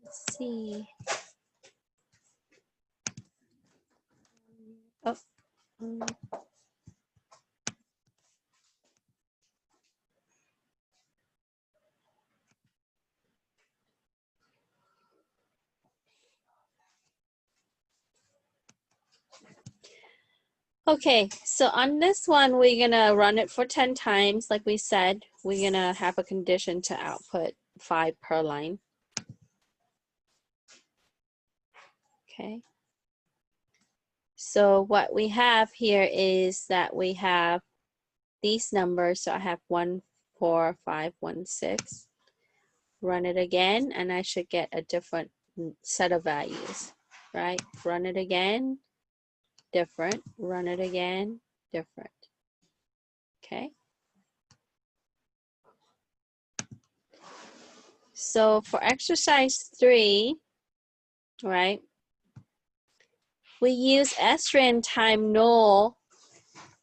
Let's see. Oh. Okay, so on this one, we're gonna run it for 10 times. Like we said, we're gonna have a condition to output 5 per line. Okay. So what we have here is that we have these numbers. So I have 1, 4, 5, 1, 6. Run it again, and I should get a different set of values, right? Run it again, different. Run it again, different. Okay. So for exercise 3, right, we use srand time null.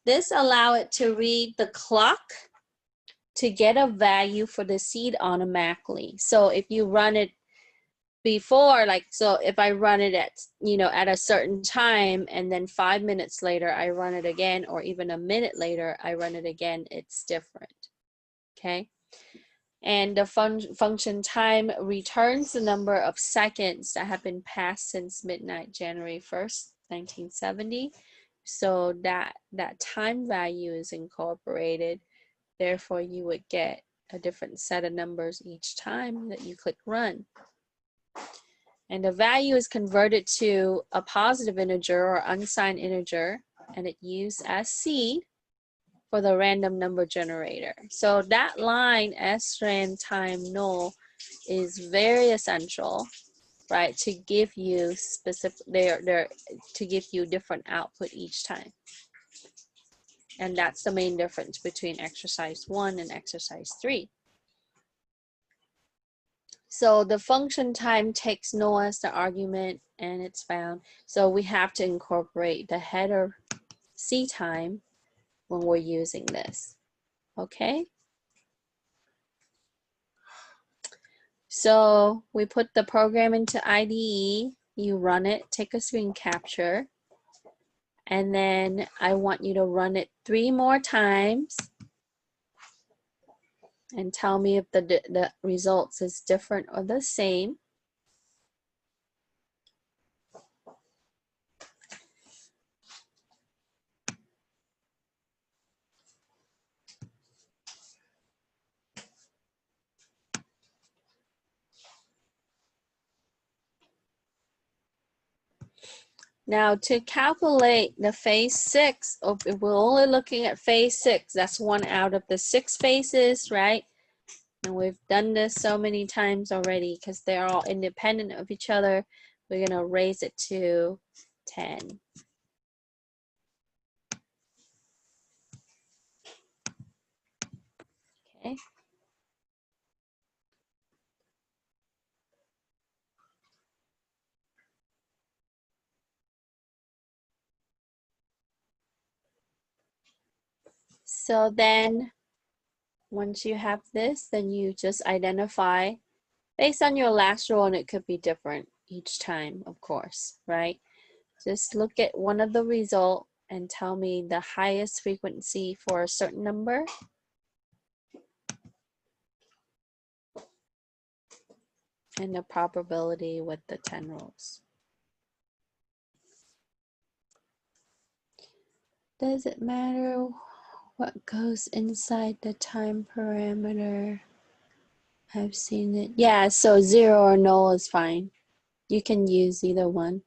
This allow it to read the clock to get a value for the seed automatically. So if you run it before, like, so if I run it at, at a certain time, and then 5 minutes later I run it again, or even a minute later I run it again, it's different. Okay. And the function time returns the number of seconds that have been passed since midnight, January 1st, 1970. So that time value is incorporated. Therefore, you would get a different set of numbers each time that you click run. And the value is converted to a positive integer or unsigned integer, and it used as seed for the random number generator. So that line srand time null is very essential, right, to give you specific, to give you different output each time. And that's the main difference between exercise 1 and exercise 3. So the function time takes null as the argument, and it's found. So we have to incorporate the header C time when we're using this, okay? So we put the program into IDE, you run it, take a screen capture, and then I want you to run it 3 more times and tell me if the results is different or the same. Now to calculate the phase 6, if we're only looking at phase 6, that's one out of the 6 phases, right? And we've done this so many times already because they're all independent of each other. We're gonna raise it to 10. Okay. So then once you have this, then you just identify based on your last roll, and it could be different each time, of course, right? Just look at one of the result and tell me the highest frequency for a certain number. And the probability with the 10 rolls. Does it matter what goes inside the time parameter? I've seen it. Yeah, so 0 or null is fine. You can use either one.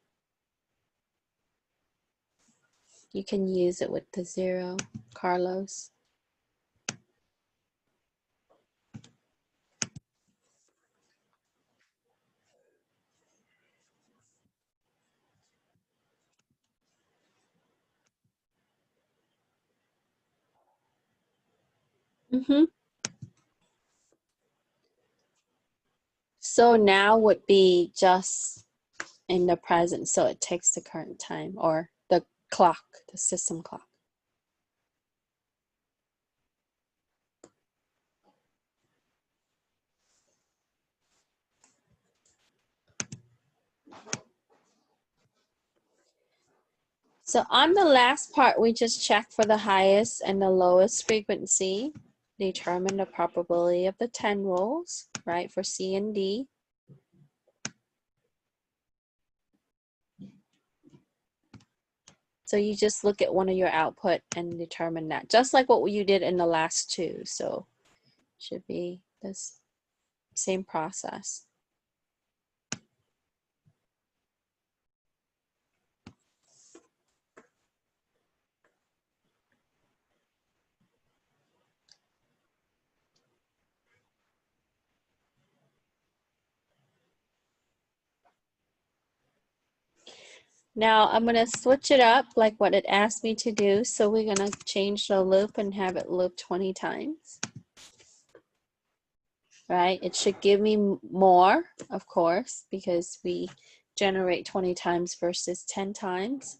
You can use it with the 0, Carlos. So now would be just in the present, so it takes the current time or the clock, the system clock. So on the last part, we just check for the highest and the lowest frequency, determine the probability of the 10 rolls, right, for C and D. So you just look at one of your output and determine that, just like what you did in the last 2. So should be this same process. Now I'm going to switch it up like what it asked me to do. So we're going to change the loop and have it loop 20 times. Right? It should give me more, of course, because we generate 20 times versus 10 times.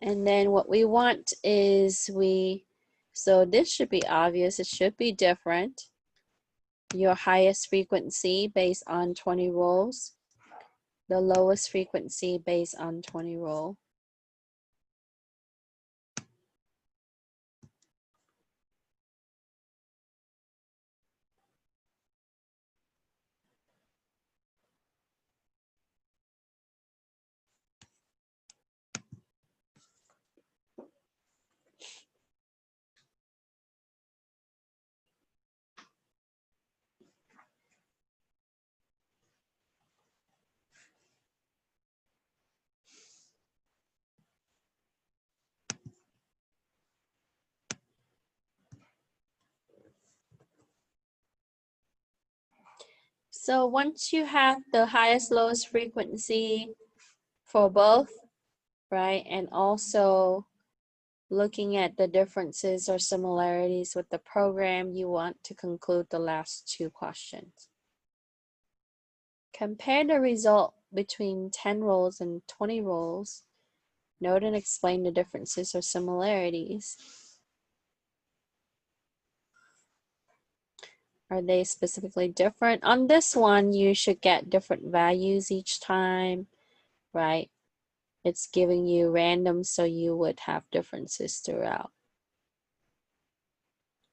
And then what we want is so this should be obvious, it should be different. Your highest frequency based on 20 rolls, the lowest frequency based on 20 roll. So once you have the highest, lowest frequency for both, right, and also looking at the differences or similarities with the program, you want to conclude the last two questions. Compare the result between 10 roles and 20 roles. Note and explain the differences or similarities. Are they specifically different? On this one, you should get different values each time, right? It's giving you random, so you would have differences throughout.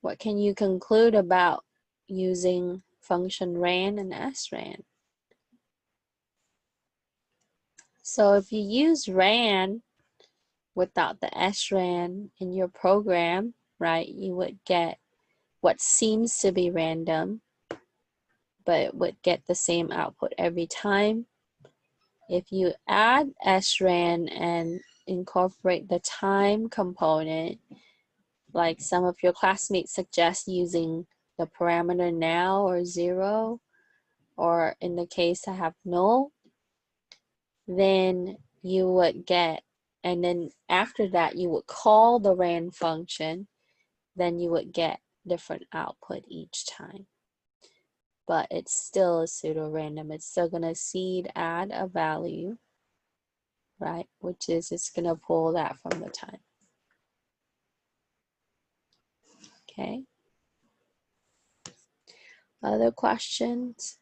What can you conclude about using function rand and srand? So if you use rand without the srand in your program, right, you would get what seems to be random, but it would get the same output every time. If you add srand and incorporate the time component, like some of your classmates suggest using the parameter now or 0, or in the case I have null, then you would get, and then after that you would call the rand function, then you would get different output each time. But it's still a pseudo-random. It's still gonna seed add a value, right? Which is it's gonna pull that from the time. Okay. Other questions?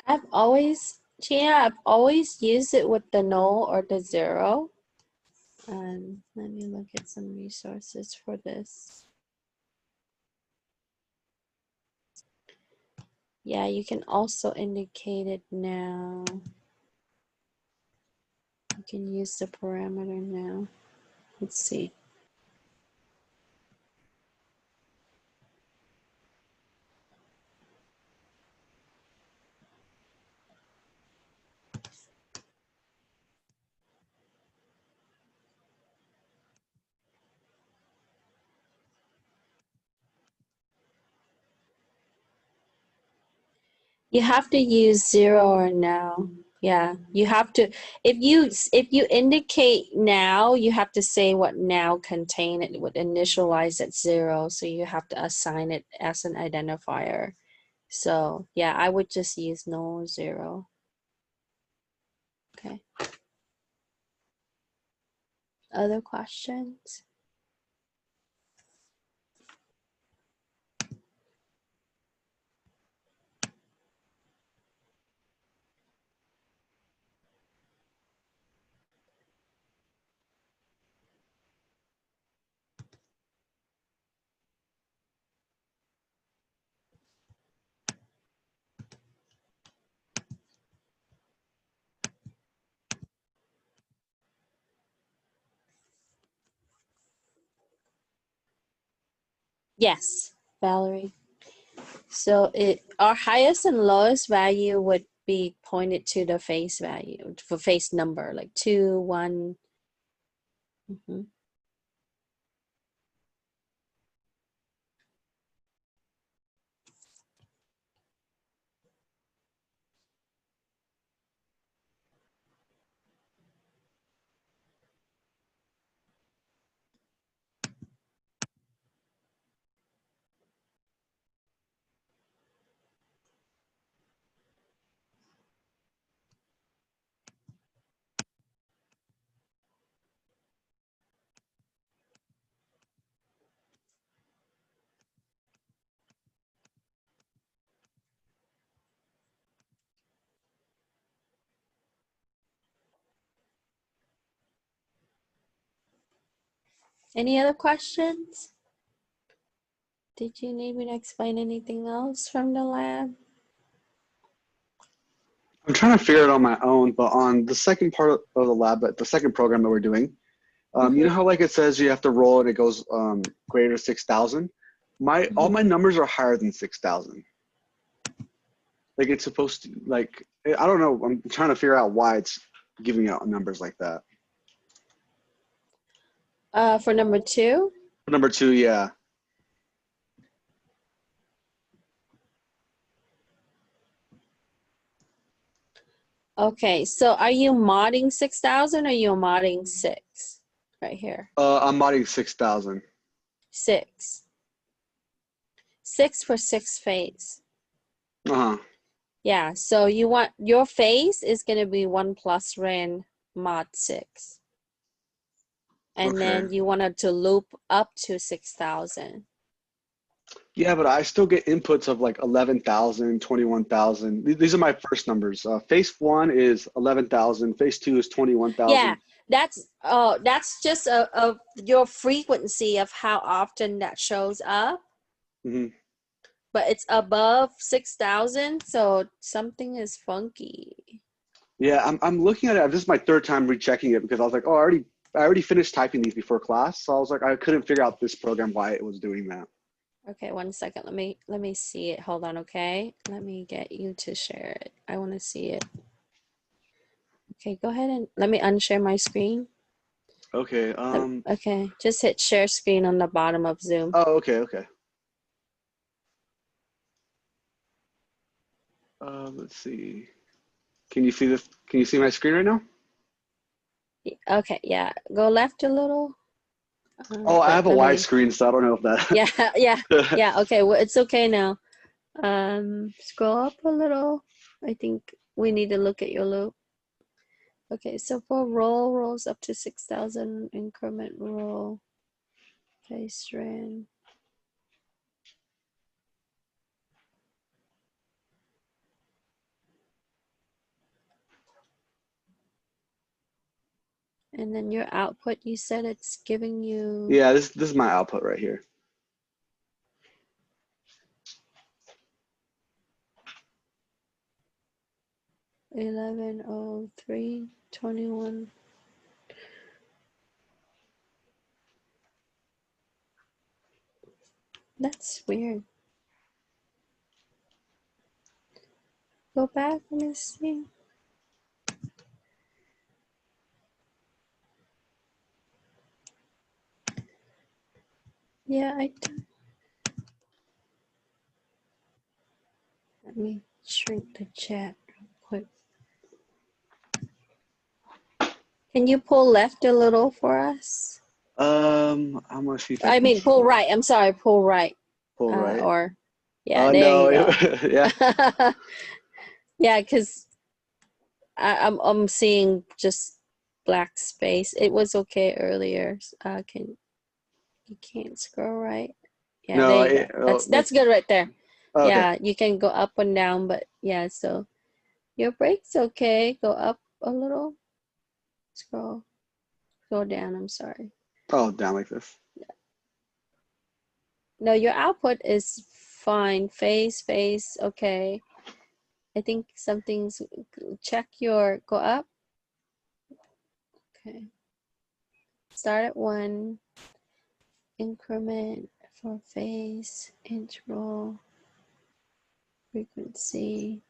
I've always used it with the null or the 0. And let me look at some resources for this. Yeah, you can also indicate it now. You can use the parameter now. Let's see. You have to use 0 or now. Yeah, you have to, if you indicate now, you have to say what now contain. It would initialize at 0, so you have to assign it as an identifier. So yeah, I would just use null 0. Okay. Other questions? Yes, Valerie. So our highest and lowest value would be pointed to the face value, for face number, like 2, 1. Mhm. Any other questions? Did you need me to explain anything else from the lab? I'm trying to figure it on my own, but on the second part of the lab, but the second program that we're doing, you know how like it says you have to roll and it goes greater 6,000? All my numbers are higher than 6,000. Like it's supposed to, like, I don't know. I'm trying to figure out why it's giving out numbers like that. For number 2? Number 2, yeah. Okay, so are you modding 6,000 or are you modding 6? Right here. I'm modding 6,000. 6. 6 for 6 phase. Uh-huh. Yeah, so you want your phase is going to be 1 plus rand mod 6. And Okay. then you want it to loop up to 6,000. Yeah, but I still get inputs of like 11,000, 21,000. These are my first numbers. Phase 1 is 11,000. Phase 2 is 21,000. Yeah, that's just your frequency of how often that shows up. Mm-hmm. But it's above 6,000, so something is funky. Yeah, I'm looking at it. This is my third time rechecking it because I was like, oh, I already finished typing these before class. So I was like, I couldn't figure out this program why it was doing that. Okay, 1 second. Let me see it. Hold on, okay? Let me get you to share it. I want to see it. Okay, go ahead and let me unshare my screen. Okay. Okay, just hit share screen on the bottom of Zoom. Oh, okay, okay. Let's see. Can you see this? Can you see my screen right now? Okay, yeah. Go left a little. Oh, I have a let wide me- screen, so I don't know if that. Yeah. Okay, well, it's okay now. Scroll up a little. I think we need to look at your loop. Okay, so for rolls up to 6,000 increment roll. Okay, srand. And then your output, you said it's giving you Yeah, this is my output right here. $11.03.21. That's weird. Go back, let me see. Yeah, I do. Let me shrink the chat real quick. Can you pull left a little for us? I'm gonna see if I can mean, pull right. I'm sorry, pull right. pull right. Or, yeah, Oh there no, you go. yeah. Yeah, because I'm seeing just black space. It was okay earlier. You can't scroll right? Yeah, No, there you go. That's good right there. oh, okay. Yeah, you can go up and down, but yeah, so your brake's okay. Go up a little. Scroll down, I'm sorry. Oh, down like this. No, your output is fine. Phase, okay. I think something's, check your, go up. Okay. Start at 1. Increment for phase, interval, frequency.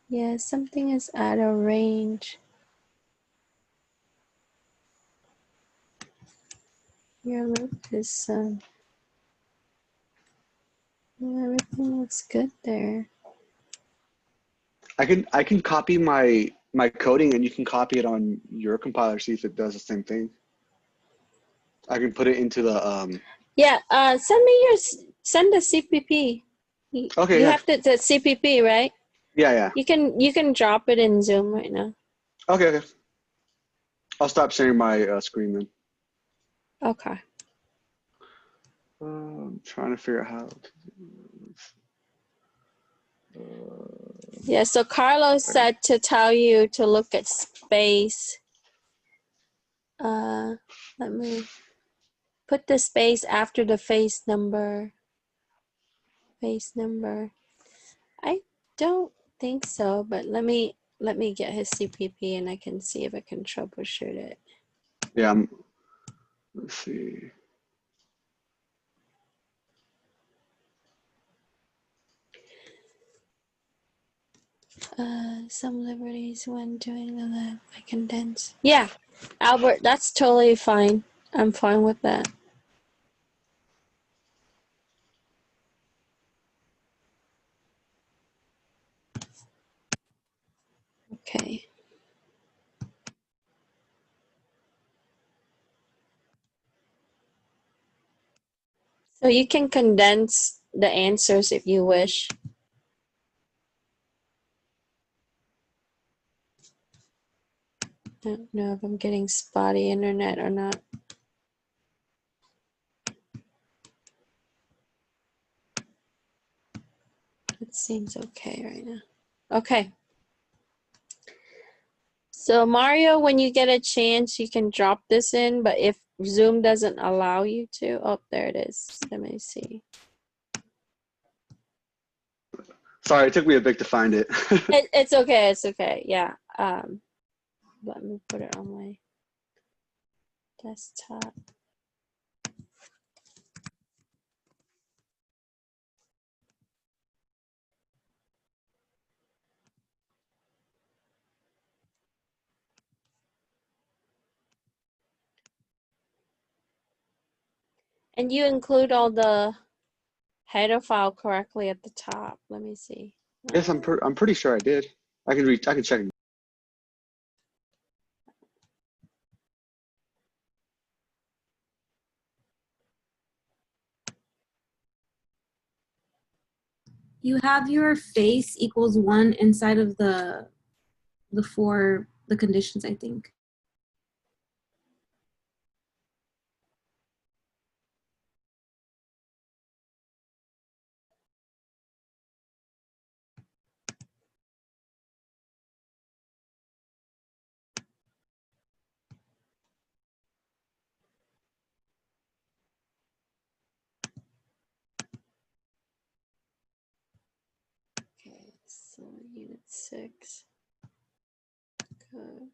Yeah, something is out of range. Your loop is, everything looks good there. I can copy my coding and you can copy it on your compiler, see if it does the same thing. I can put it into the Yeah, send the CPP. Okay, You yeah. have the CPP, right? Yeah. You can drop it in Zoom right now. Okay. I'll stop sharing my screen then. Okay. I'm trying to figure out how to do this. Yeah, so Carlos said to tell you to look at space. Let me put the space after the face number. Face number. I don't think so, but let me get his CPP and I can see if I can troubleshoot it. Yeah, let's see. Some liberties when doing the lab, I condense. Yeah, Albert, that's totally fine. I'm fine with that. Okay. So you can condense the answers if you wish. I don't know if I'm getting spotty internet or not. It seems okay right now. Okay. So Mario, when you get a chance, you can drop this in, but if Zoom doesn't allow you to, oh, there it is. Let me see. Sorry, it took me a bit to find it. It's okay. It's okay. Yeah. Let me put it on my desktop. And you include all the header file correctly at the top. Let me see. Yes, I'm pretty sure I did. I can check. You have your face equals 1 inside of the conditions, I think. Okay, so unit 6. Code.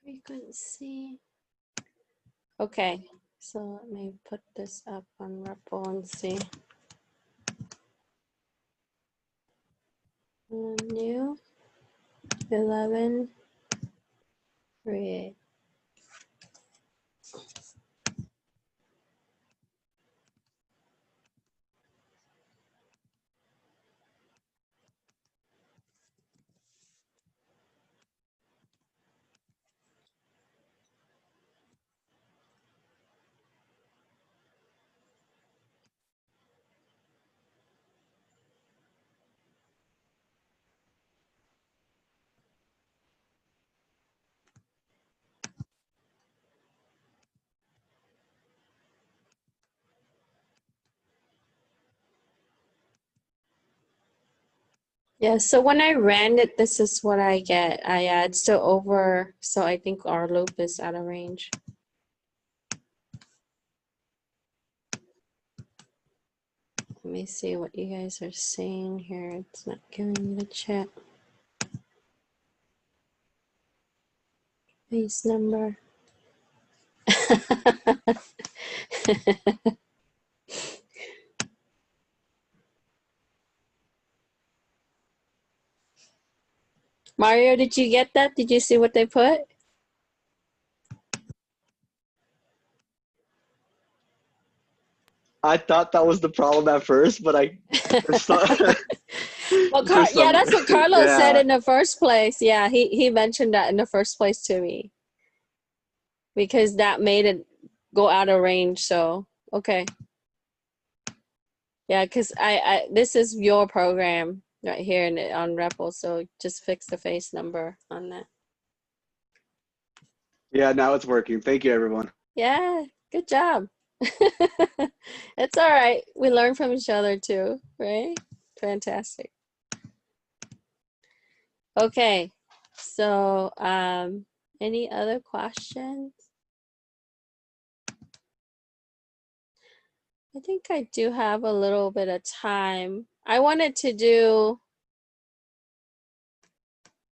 Frequency. Okay, so let me put this up on REPL and see. New 11 create. Yeah, so when I ran it, this is what I get. I add so I think our loop is out of range. Let Let me see what you guys are saying here. It's not giving me the chat. Base number. Mario, did you get that? Did you see what they put? I thought that was the problem at first, but for some, Well, for yeah, some that's what Carlos said yeah. in the first place. Yeah, he mentioned that in the first place to me because that made it go out of range. So, okay. Yeah, because I this is your program right here on REPL, so just fix the face number on that. Yeah, now it's working. Thank you, everyone. Yeah, good job. It's all right. We learn from each other too, right? Fantastic. Okay, so any other questions? I think I do have a little bit of time. I wanted to do,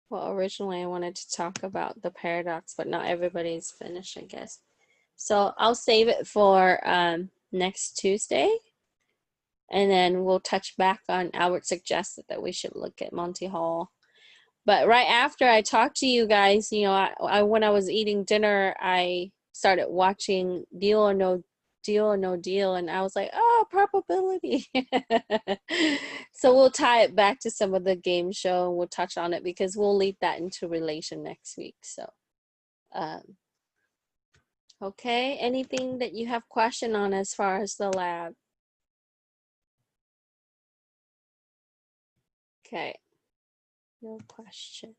well, originally I wanted to talk about the paradox, but not everybody's finished, I guess. So I'll save it for next Tuesday. And then we'll touch back on Albert suggested that we should look at Monty Hall. But right after I talked to you guys, you know, when I was eating dinner, I started watching Deal or No Deal, and I was like, oh, probability. So we'll tie it back to some of the game show, and we'll touch on it because we'll lead that into relation next week. So, okay, anything that you have question on as far as the lab? Okay, no question.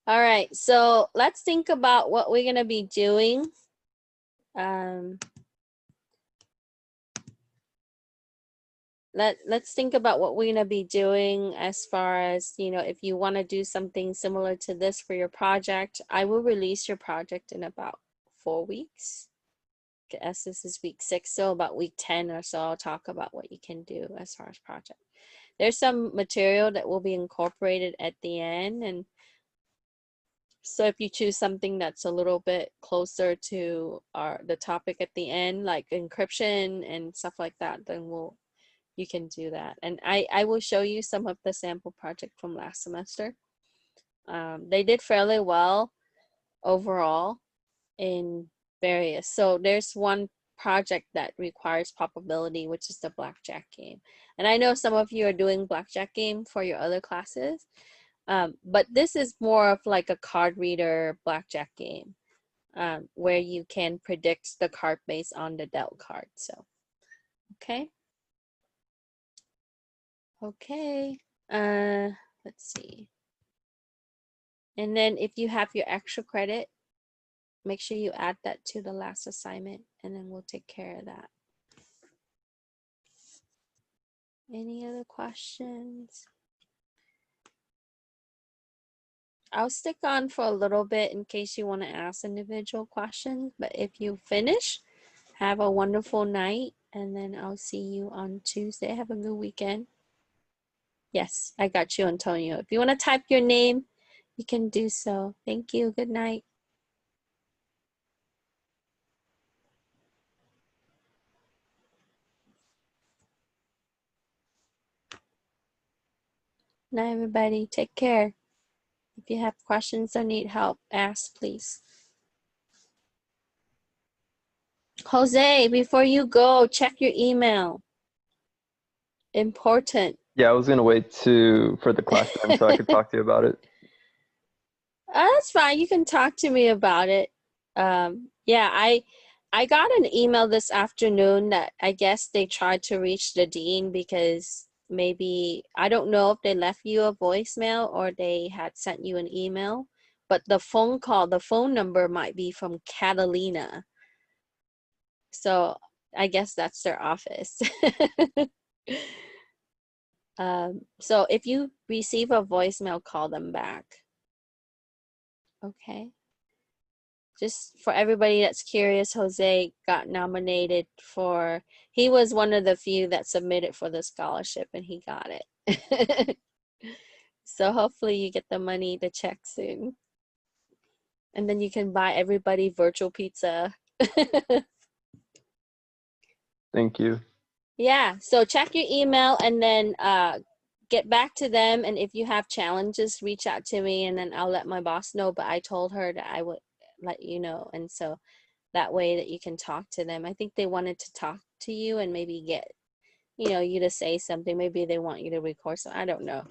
All right, so let's think about what we're gonna be doing. Let's think about what we're gonna be doing as far as, you know, if you want to do something similar to this for your project. I will release your project in about 4 weeks. As this is week 6, so about week 10 or so, I'll talk about what you can do as far as project. There's some material that will be incorporated at the end, and so if you choose something that's a little bit closer to the topic at the end, like encryption and stuff like that, then you can do that. And I will show you some of the sample project from last semester. They did fairly well overall in various. So there's one project that requires probability, which is the blackjack game. And I know some of you are doing blackjack game for your other classes. But this is more of like a card reader blackjack game, where you can predict the card based on the dealt card. So, okay. Okay. Let's see. And then if you have your extra credit, make sure you add that to the last assignment, and then we'll take care of that. Any other questions? I'll stick on for a little bit in case you want to ask individual questions, but if you finish, have a wonderful night, and then I'll see you on Tuesday. Have a good weekend. Yes, I got you, Antonio. If you want to type your name, you can do so. Thank you. Good night. Night, everybody. Take care. If you have questions or need help, ask, please. Jose, before you go, check your email. Important. Yeah, I was gonna wait for the class time so I could talk to you about it. That's fine. You can talk to me about it. Yeah, I got an email this afternoon that I guess they tried to reach the dean because maybe, I don't know if they left you a voicemail or they had sent you an email, but the phone number might be from Catalina. So I guess that's their office. So if you receive a voicemail, call them back. Okay. just for everybody that's curious, Jose got nominated for, he was one of the few that submitted for the scholarship and he got it. So hopefully you get the money, the check soon. And then you can buy everybody virtual pizza. Thank you. Yeah, so check your email and then get back to them. And if you have challenges, reach out to me and then I'll let my boss know. But I told her that I would let you know. And so that way that you can talk to them. I think they wanted to talk to you and maybe get, you know, you to say something. Maybe they want you to record. So I don't know.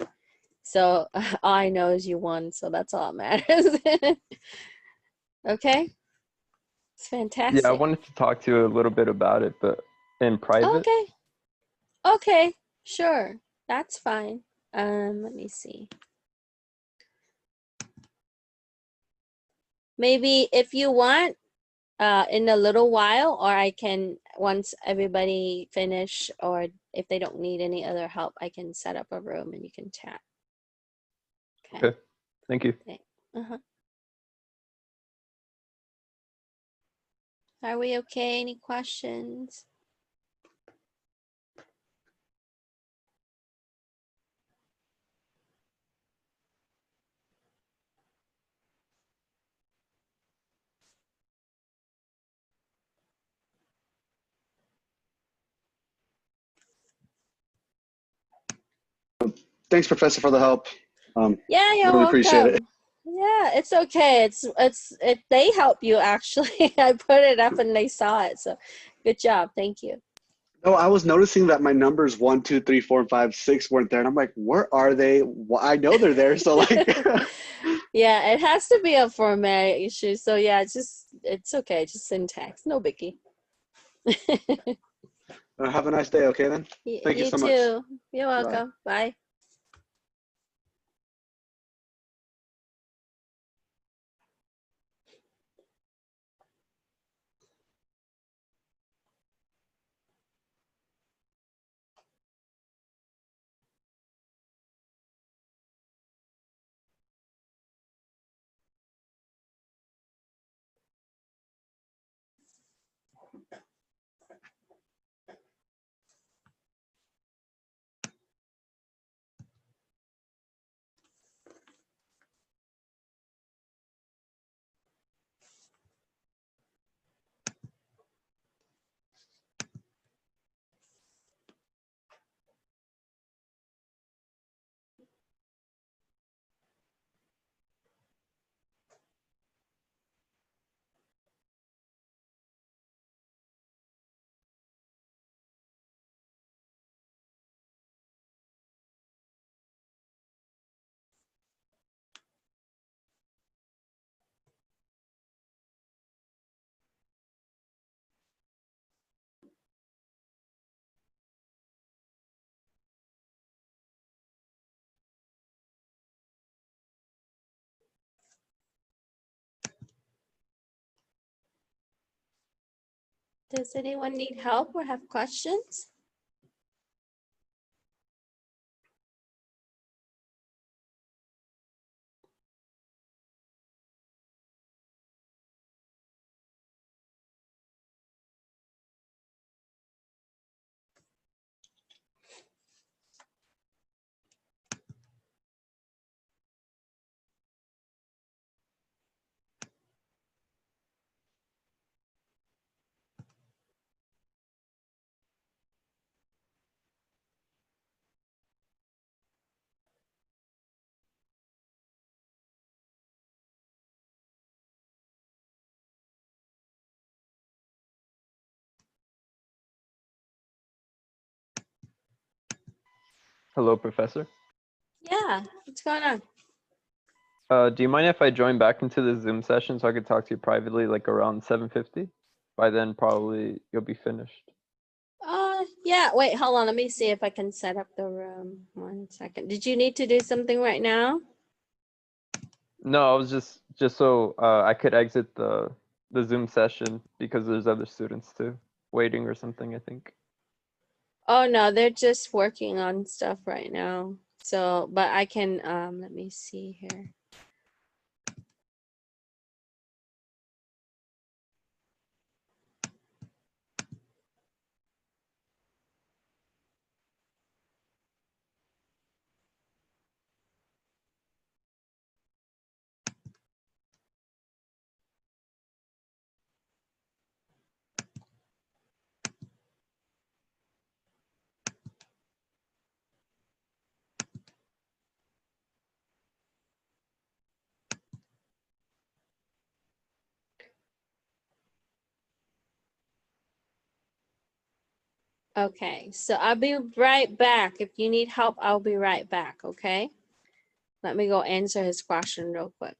So all I know is you won. So that's all that matters. Okay. It's Yeah, I fantastic. wanted to talk to you a little bit about it, but in private. Okay. Okay. Sure. That's fine. Let me see. Maybe if you want, in a little while, or I can, once everybody finish, or if they don't need any other help, I can set up a room and you can chat. Okay. Okay. Thank you. Uh-huh. Are we okay? Any questions? Thanks, Professor, for the help. Yeah, you're Really appreciate it. welcome. Yeah, it's okay. They help you actually. I put it up and they saw it. So good job. Thank you. No, I was noticing that my numbers 1, 2, 3, 4, and 5, 6 weren't there, and I'm like, where are they? Well, I know they're there, so like. Yeah, it has to be a format issue. So yeah, it's okay. Just syntax. No biggie. Have a nice day, okay then? Thank you You so much. too. You're Bye. welcome. Bye. Does anyone need help or have questions? Hello, Professor. Yeah, what's going on? Do you mind if I join back into the Zoom session so I could talk to you privately, like around 7:50? By then, probably you'll be finished. Yeah, wait, hold on. Let me see if I can set up the room. 1 second. Did you need to do something right now? No, I was just so I could exit the Zoom session because there's other students too waiting or something, I think. Oh no, they're just working on stuff right now. So, but I can, let me see here. Okay, so I'll be right back. If you need help, I'll be right back, okay? Let me go answer his question real quick.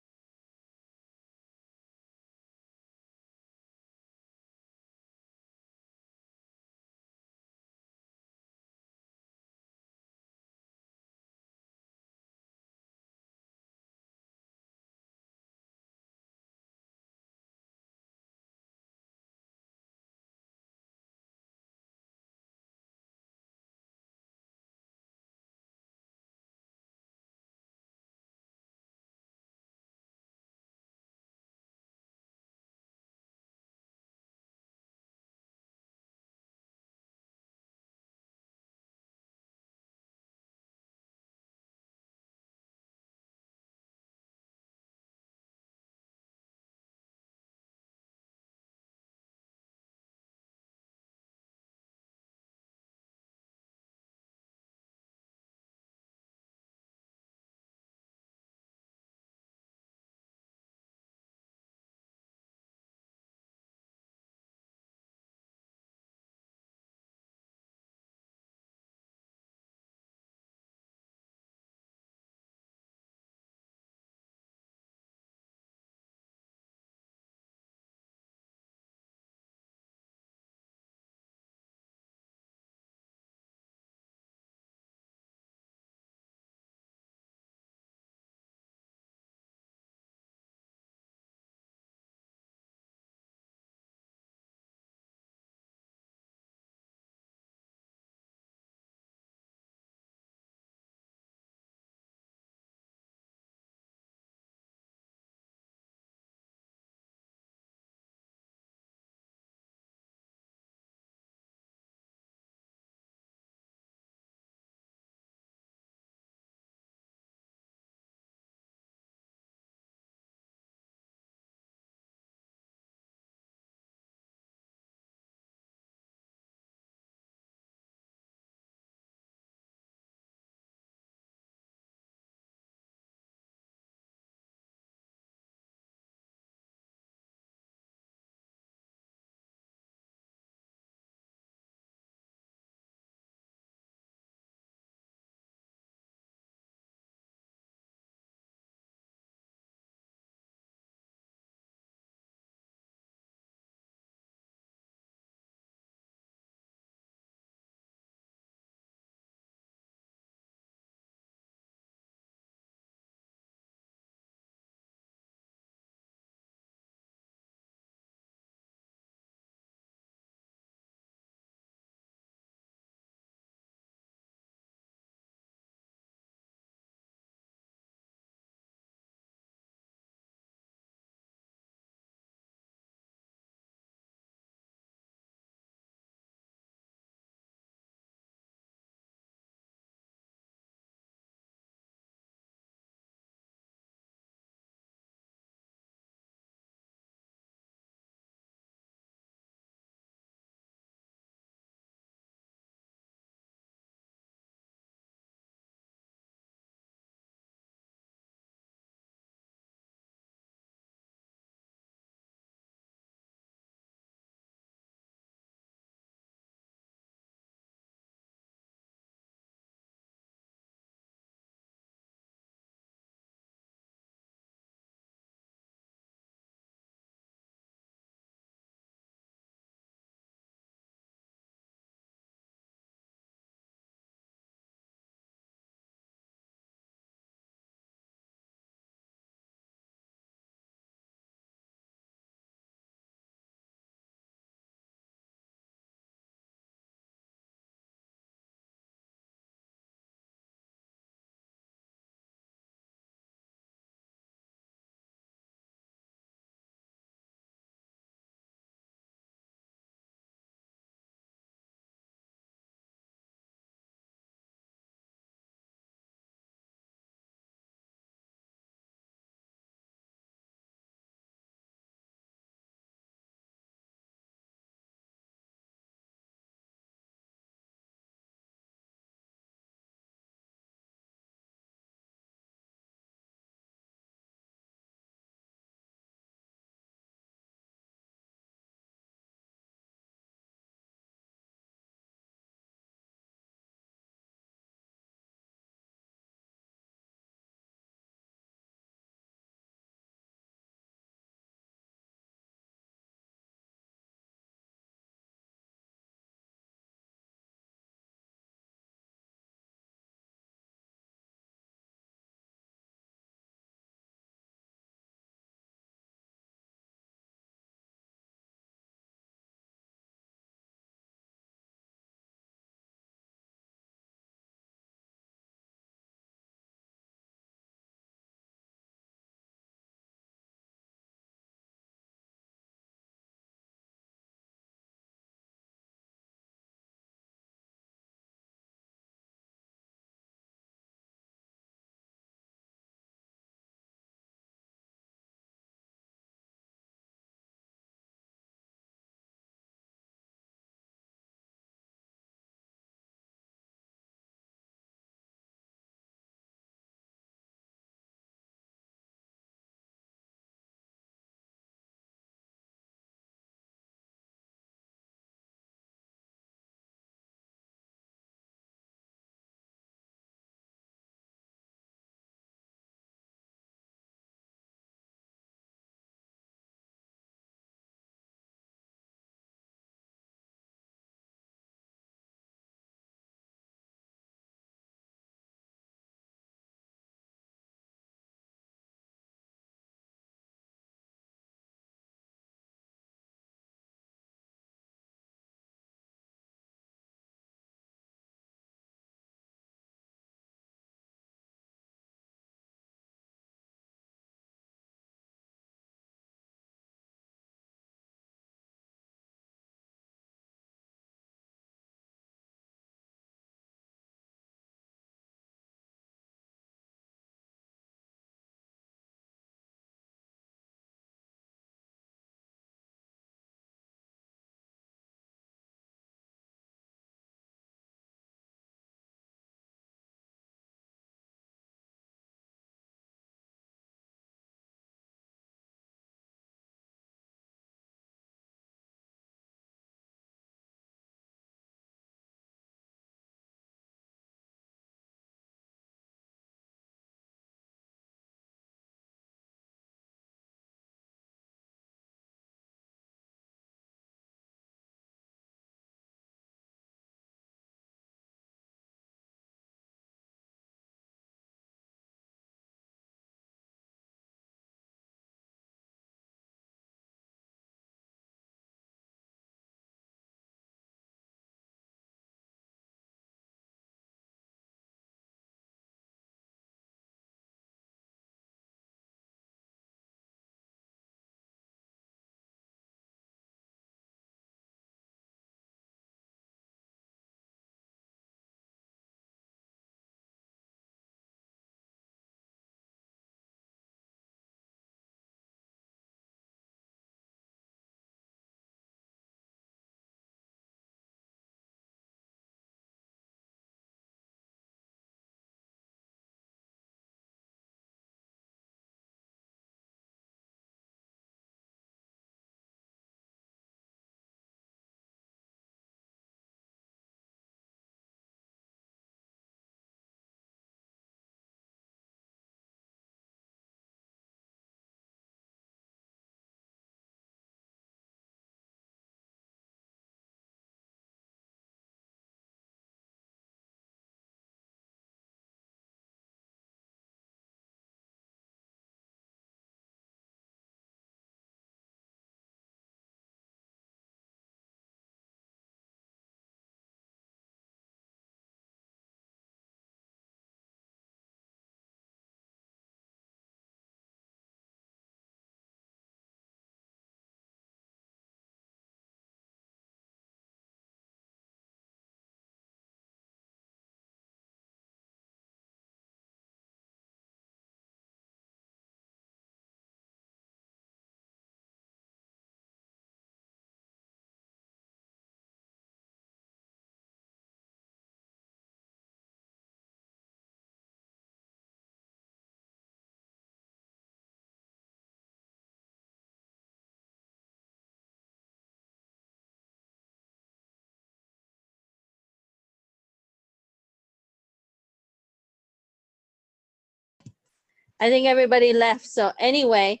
I think everybody left. So anyway,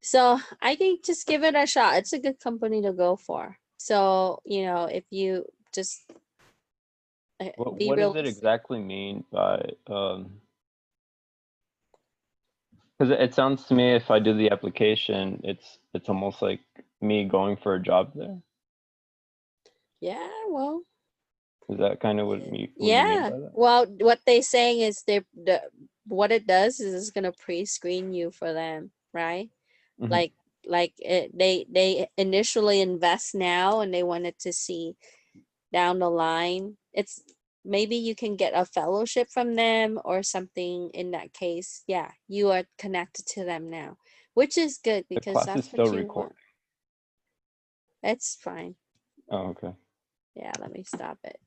so I think just give it a shot. It's a good company to go for. So, you know, if you just be What does it realistic. exactly mean by because it sounds to me if I do the application, it's almost like me going for a job there. Yeah, well, Is that kind of what you mean yeah. by that? Well, what they're saying is what it does is it's gonna pre-screen you for them, right? Mhm. Like they initially invest now and they wanted to see down the line. It's maybe you can get a fellowship from them or something in that case. Yeah, you are connected to them now, which is good The because class is that's still what you want. recording. It's fine. Oh, okay. Yeah, let me stop it.